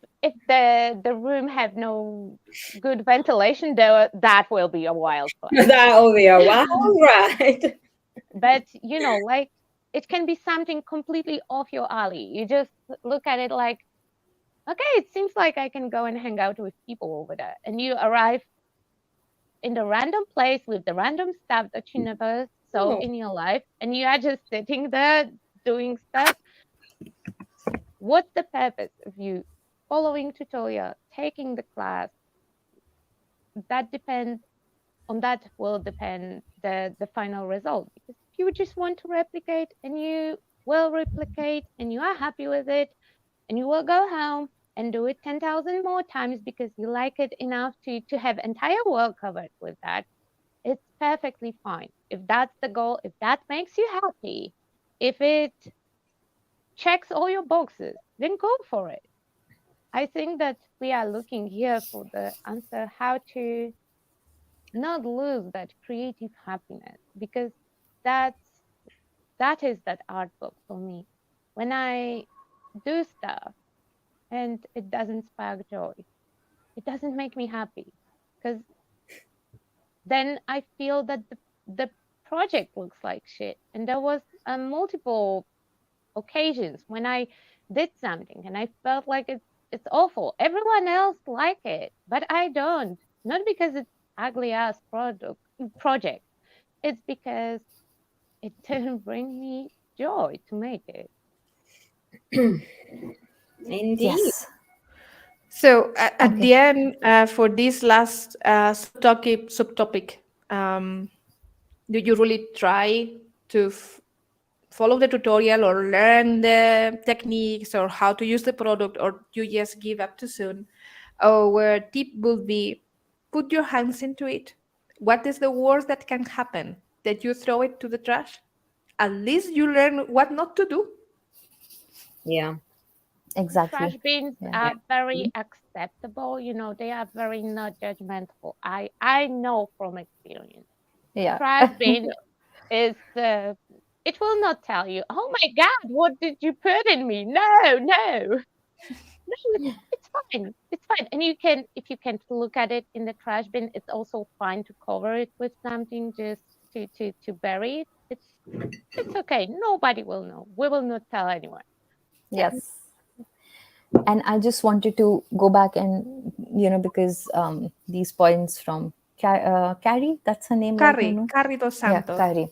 the room have no good ventilation, there that will be a wild class. That'll be a wild ride. But you know, like, it can be something completely off your alley. You just look at it like, okay, it seems like I can go and hang out with people over there, and you arrive in the random place with the random stuff that you never saw Oh, in your life, and you are just sitting there doing stuff. What's the purpose of you following tutorial, taking the class? That depends on that will depend the final result. Because if you just want to replicate and you will replicate and you are happy with it, and you will go home and do it 10,000 more times because you like it enough to have entire world covered with that, it's perfectly fine. If that's the goal, if that makes you happy, if it checks all your boxes, then go for it. I think that we are looking here for the answer how to not lose that creative happiness, because that's that is that art book for me. When I do stuff and it doesn't spark joy, it doesn't make me happy, because then I feel that the project looks like shit. And there was multiple occasions when I did something and I felt like it's awful. Everyone else like it, but I don't. Not because it's ugly ass project. It's because it didn't bring me joy to make it. indeed. Yes. So at Okay. the end, for this last subtopic, um, do you really try to follow the tutorial or learn the techniques or how to use the product, or you just give up too soon? Our tip would be put your hands into it. What is the worst that can happen? That you throw it to the trash? At least you learn what not to do. Yeah. Trash Exactly. bins Yeah. are very acceptable. You know, they are very not judgmental. I know from experience. Yeah. Trash bin is it will not tell you, oh my god, what did you put in me? No, no. No, it's fine. It's fine. And you can, if you can look at it in the trash bin, it's also fine to cover it with something just to bury it. It's okay. Nobody will know. We will not tell anyone. Yes. And I just wanted to go back and, because these points from Carrie, that's her name, right, Carrie, Nunu? Carrie Dos Yeah, Santos. Carrie.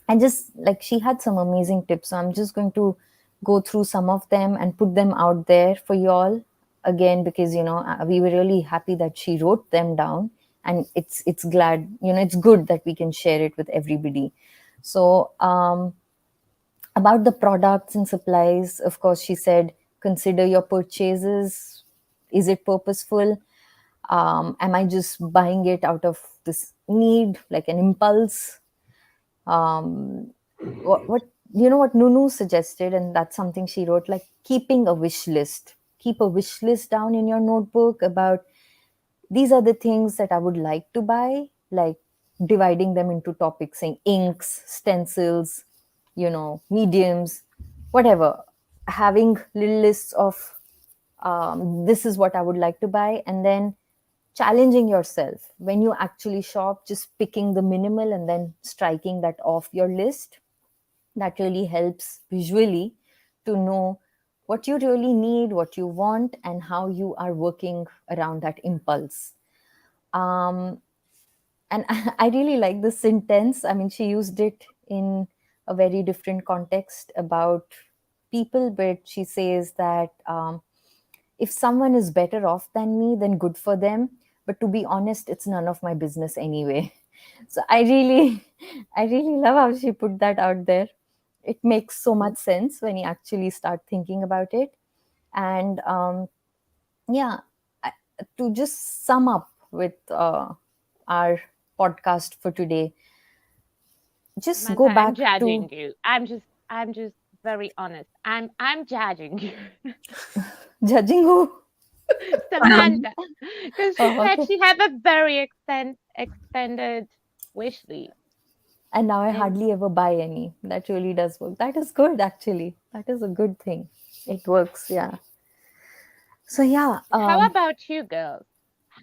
And just like she had some amazing tips. So I'm just going to go through some of them and put them out there for you all again, because, we were really happy that she wrote them down, and it's glad, it's good that we can share it with everybody. So, about the products and supplies, of course, she said, consider your purchases. Is it purposeful? Am I just buying it out of this need, like an impulse? What what Nunu suggested, and that's something she wrote, like keeping a wish list. Keep a wish list down in your notebook about these are the things that I would like to buy, like dividing them into topics, saying inks, stencils, mediums, whatever. Having little lists of this is what I would like to buy, and then challenging yourself when you actually shop, just picking the minimal and then striking that off your list. That really helps visually to know what you really need, what you want, and how you are working around that impulse. Um, and I really like the sentence. I mean, she used it in a very different context about people, but she says that if someone is better off than me, then good for them. But to be honest, it's none of my business anyway. So I really love how she put that out there. It makes so much sense when you actually start thinking about it. And yeah, I, to just sum up with our podcast for today, just Samantha, go I'm back judging to you. I'm just very honest. I'm judging you. judging who. Samantha, because she Oh, said okay. she have a very extended wish list. And now I And hardly ever buy any. That really does work. That is good, actually. That is a good thing. It works, yeah. So yeah, how about you girls?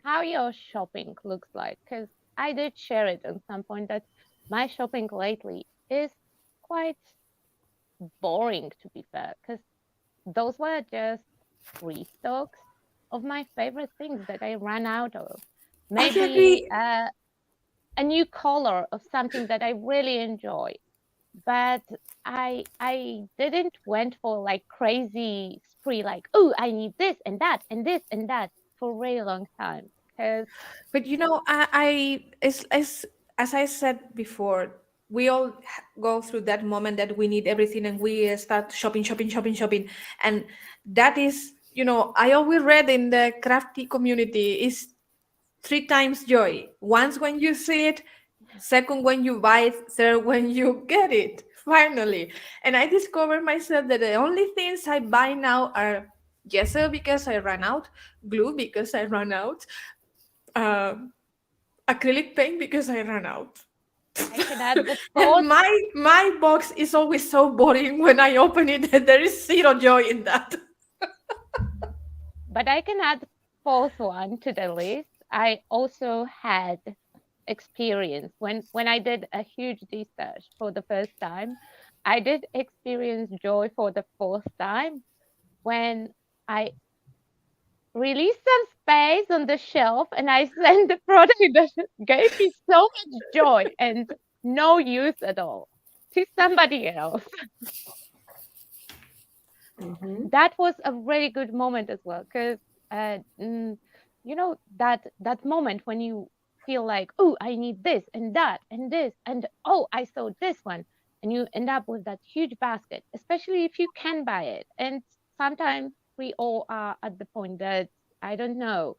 How your shopping looks like? Because I did share it at some point that my shopping lately is quite boring, to be fair, because those were just restocks of my favorite things that I ran out of. I Maybe agree. a new color of something that I really enjoy, but I didn't went for like crazy spree like, oh, I need this and that and this and that for a really long time. Because But I as I said before, we all go through that moment that we need everything and we start shopping, shopping, shopping, shopping, and that is, I always read in the crafty community is three times joy. Once when you see it, second when you buy it, third when you get it. Finally, and I discovered myself that the only things I buy now are gesso because I ran out, glue because I ran out. Um, Acrylic paint because I ran out. I can add the And fourth, my box is always so boring when I open it that there is zero joy in that. but I can add the fourth one to the list. I also had experience when I did a huge research for the first time. I did experience joy for the fourth time when I released some space on the shelf and I sent the product that gave me so much joy and no use at all to somebody else. That was a really good moment as well because that moment when you feel like, oh, I need this and that and this and oh, I saw this one, and you end up with that huge basket, especially if you can buy it. And sometimes we all are at the point that, I don't know,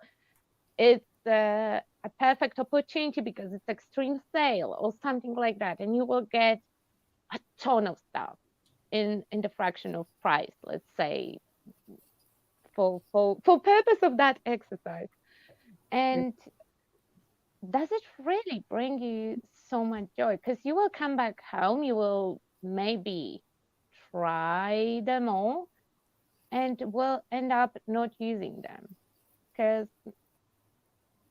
it's a perfect opportunity because it's extreme sale or something like that, and you will get a ton of stuff in the fraction of price, let's say, for purpose of that exercise. And does it really bring you so much joy? Because you will come back home, you will maybe try them all and will end up not using them. Because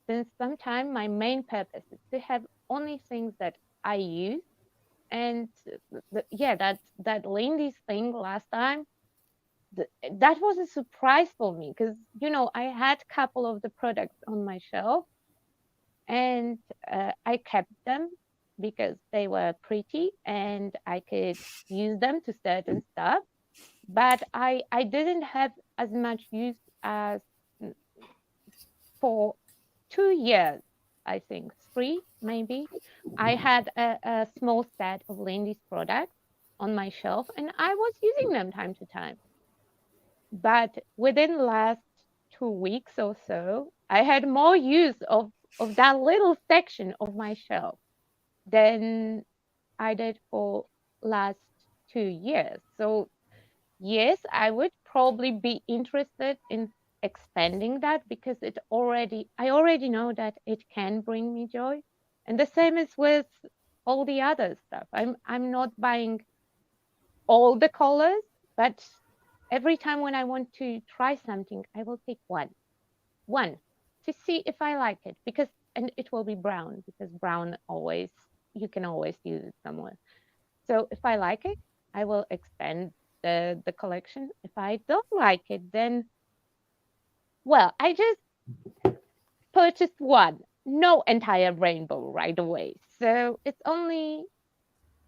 since some time my main purpose is to have only things that I use. And yeah, that Lindy's thing last time, that was a surprise for me because I had a couple of the products on my shelf, and I kept them because they were pretty and I could use them to certain stuff, but I didn't have as much use as for 2 years, I think 3 maybe. I had a small set of Lindy's products on my shelf and I was using them time to time. But within the last 2 weeks or so, I had more use of that little section of my shelf than I did for last 2 years. So yes, I would probably be interested in expanding that because I already know that it can bring me joy. And the same is with all the other stuff. I'm not buying all the colors, but every time when I want to try something, I will pick one to see if I like it and it will be brown because brown always, you can always use it somewhere. So if I like it, I will expand the collection. If I don't like it, then, well, I just purchased one. no entire rainbow right away. So it's only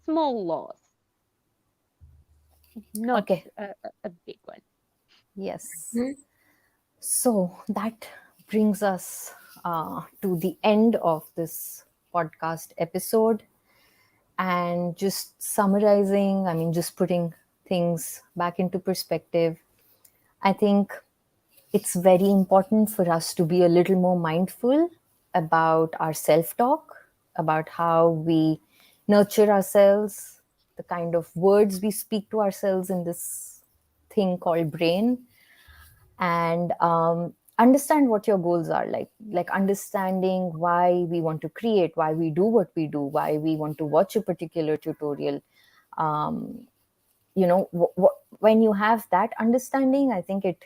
small loss, not Okay. a big one. Yes. Mhm. So that brings us to the end of this podcast episode. And just summarizing, I mean, just putting things back into perspective, I think it's very important for us to be a little more mindful about our self talk, about how we nurture ourselves, the kind of words we speak to ourselves in this thing called brain, and understand what your goals are, like understanding why we want to create, why we do what we do, why we want to watch a particular tutorial. um, when you have that understanding, I think it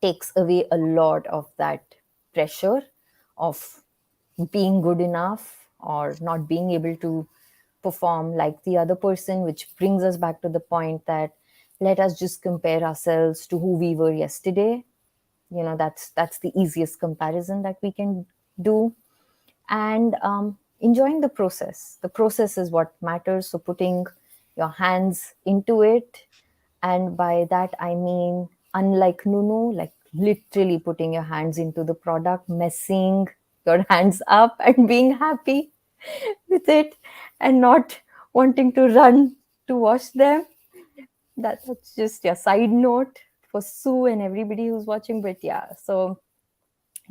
takes away a lot of that pressure of being good enough or not being able to perform like the other person, which brings us back to the point that let us just compare ourselves to who we were yesterday. That's the easiest comparison that we can do. And enjoying the process is what matters. So putting your hands into it, and by that I mean, unlike Nunu, like literally putting your hands into the product, messing your hands up and being happy with it, and not wanting to run to wash them. That's just a side note for Sue and everybody who's watching. But yeah, so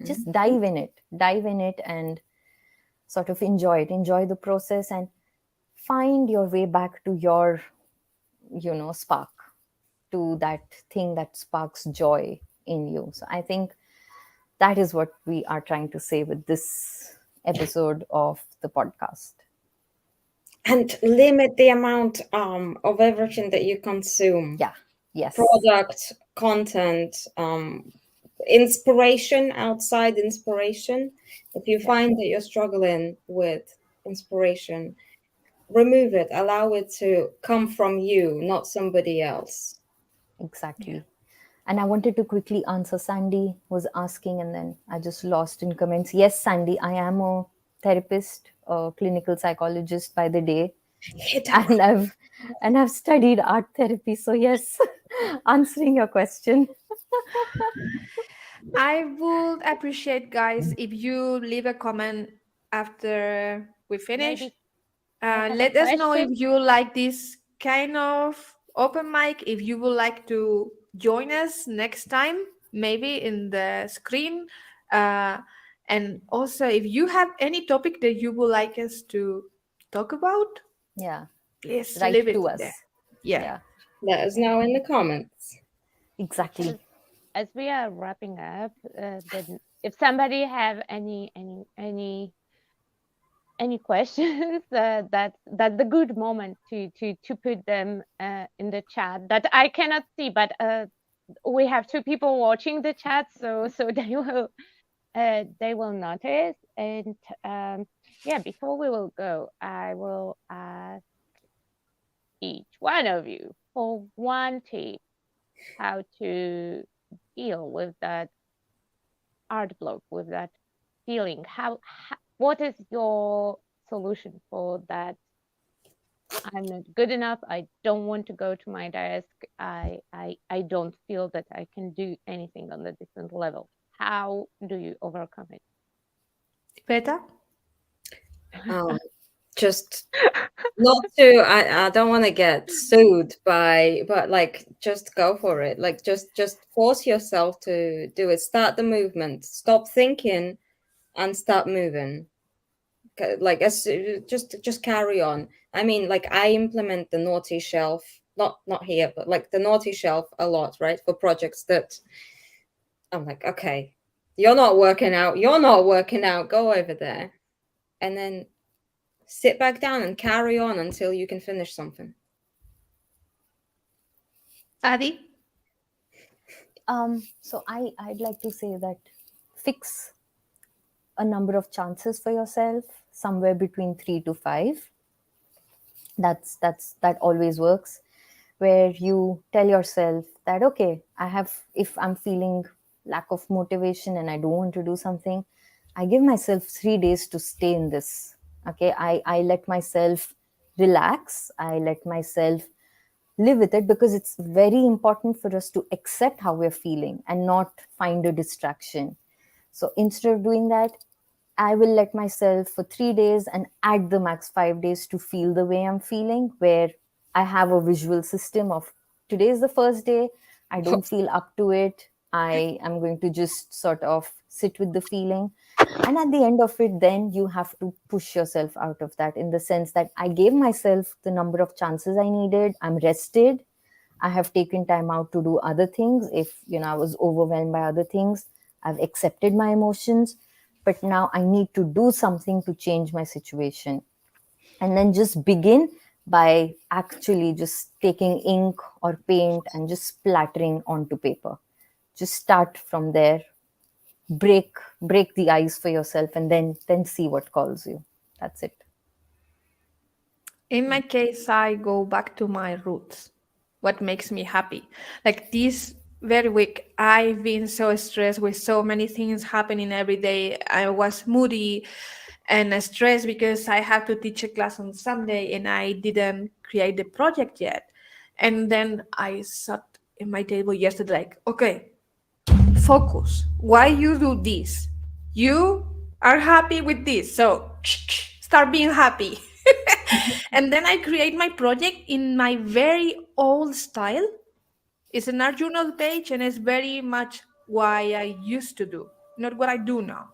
just dive in it and sort of enjoy the process, and find your way back to your spark, to that thing that sparks joy in you. So I think that is what we are trying to say with this episode of the podcast. And limit the amount of everything that you consume. Yeah. Yes. Product, content, inspiration, outside inspiration. If you find that you're struggling with inspiration, remove it. Allow it to come from you, not somebody else. Exactly. And I wanted to quickly answer, Sandy was asking, and then I just lost in comments. Yes, Sandy, I am a therapist, a clinical psychologist by the day, Hit that and I've studied art therapy. So yes, answering your question. I would appreciate, guys, if you leave a comment after we finish. Maybe I have a Let us know if question. you like this kind of open mic, if you would like to join us next time, maybe in the screen. Uh, and also, if you have any topic that you would like us to talk about, Yeah. please leave Write it to there. us. Yeah. Yeah. Let us know in the comments. Exactly. As we are wrapping up, then if somebody have any questions, that's the good moment to put them in the chat that I cannot see, but we have two people watching the chat, so they will notice. And yeah, before we will go, I will ask each one of you for one tip how to deal with that art block, with that feeling. What is your solution for that? I'm not good enough. I don't want to go to my desk. I don't feel that I can do anything on the different level. How do you overcome it? Beta? Um, just not to. I don't want to get sued by, but like, just go for it. Like, just force yourself to do it. Start the movement. Stop thinking and start moving. Like, as just carry on. I mean, like, I implement the naughty shelf, not here, but like the naughty shelf a lot, right? For projects that I'm like, okay, you're not working out. You're not working out. Go over there, and then sit back down and carry on until you can finish something. Adi? So I'd like to say that fix a number of chances for yourself, somewhere between 3 to 5. That always works, where you tell yourself that, okay, if I'm feeling lack of motivation and I don't want to do something, I give myself 3 days to stay in this. Okay, I let myself relax. I let myself live with it, because it's very important for us to accept how we're feeling and not find a distraction. So instead of doing that, I will let myself for 3 days and at the max 5 days to feel the way I'm feeling, where I have a visual system of today is the first day, I don't feel up to it. I am going to just sort of sit with the feeling. And at the end of it, then you have to push yourself out of that, in the sense that I gave myself the number of chances I needed. I'm rested. I have taken time out to do other things. If I was overwhelmed by other things, I've accepted my emotions, but now I need to do something to change my situation. And then just begin by actually just taking ink or paint and just splattering onto paper. Just start from there, break the ice for yourself, and then see what calls you. That's it. In my case, I go back to my roots. What makes me happy? Like this very week, I've been so stressed with so many things happening every day. I was moody and stressed because I have to teach a class on Sunday and I didn't create the project yet. And then I sat in my table yesterday, like, okay, focus. Why you do this? You are happy with this, so start being happy. And then I create my project in my very old style. It's an art journal page, and it's very much why I used to do, not what I do now.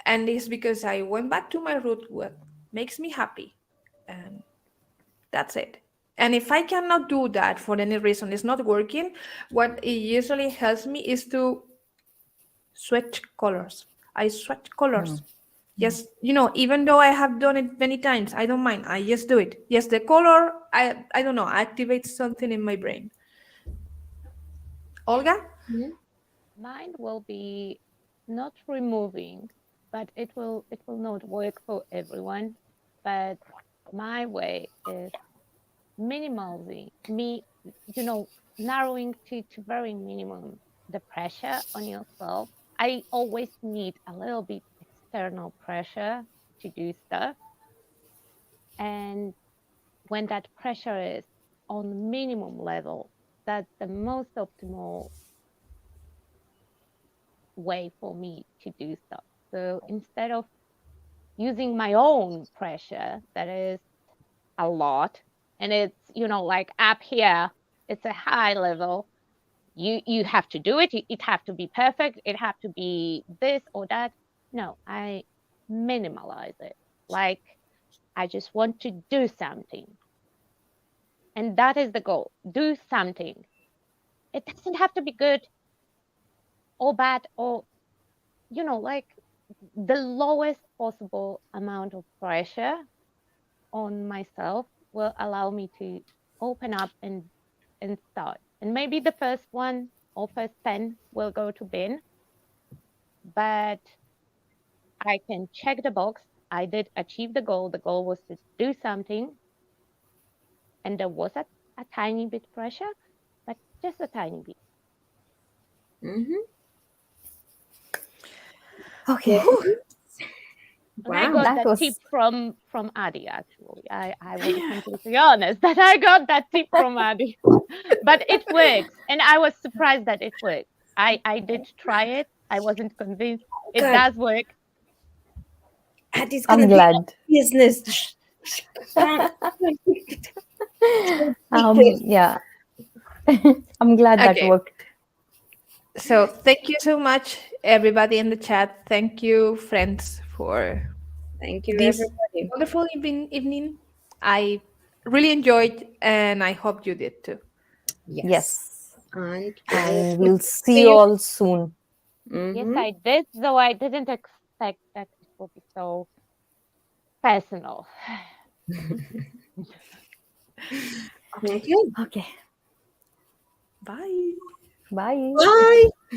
And it's because I went back to my root, what makes me happy, and that's it. And if I cannot do that for any reason, it's not working, what it usually helps me is to switch colors. I switch colors. Yes, even though I have done it many times, I don't mind. I just do it. Yes, the color, I don't know, activates something in my brain. Olga? Mine will be not removing, but it will not work for everyone. But my way is minimizing narrowing to very minimum the pressure on yourself. I always need a little bit external pressure to do stuff. And when that pressure is on minimum level, that's the most optimal way for me to do stuff. So instead of using my own pressure, that is a lot, and it's, like up here, it's a high level. You have to do it. It have to be perfect. It have to be this or that. No, I minimalize it. Like, I just want to do something. And that is the goal. Do something. It doesn't have to be good or bad or, like the lowest possible amount of pressure on myself will allow me to open up and start. And maybe the first one or first 10 will go to bin, but I can check the box. I did achieve the goal. The goal was to do something. And there was a tiny bit pressure, but just a tiny bit. Okay. And I Wow. got That that was tip from Adi, actually. I will be completely honest that I got that tip from Adi. But it works. And I was surprised that it worked. I did try it. I wasn't convinced. It God. does work. Addie's I'm gonna be glad. business. Yeah. I'm glad that Okay. worked. So thank you so much, everybody in the chat. Thank you, friends, for Thank you, this everybody. wonderful evening. I really enjoyed, and I hope you did too. Yes. Yes. And And we'll we'll see see you you. all soon. Yes, Mm-hmm. I did, though I didn't expect that it will be so personal. Thank you. Okay. Bye. Bye. Bye.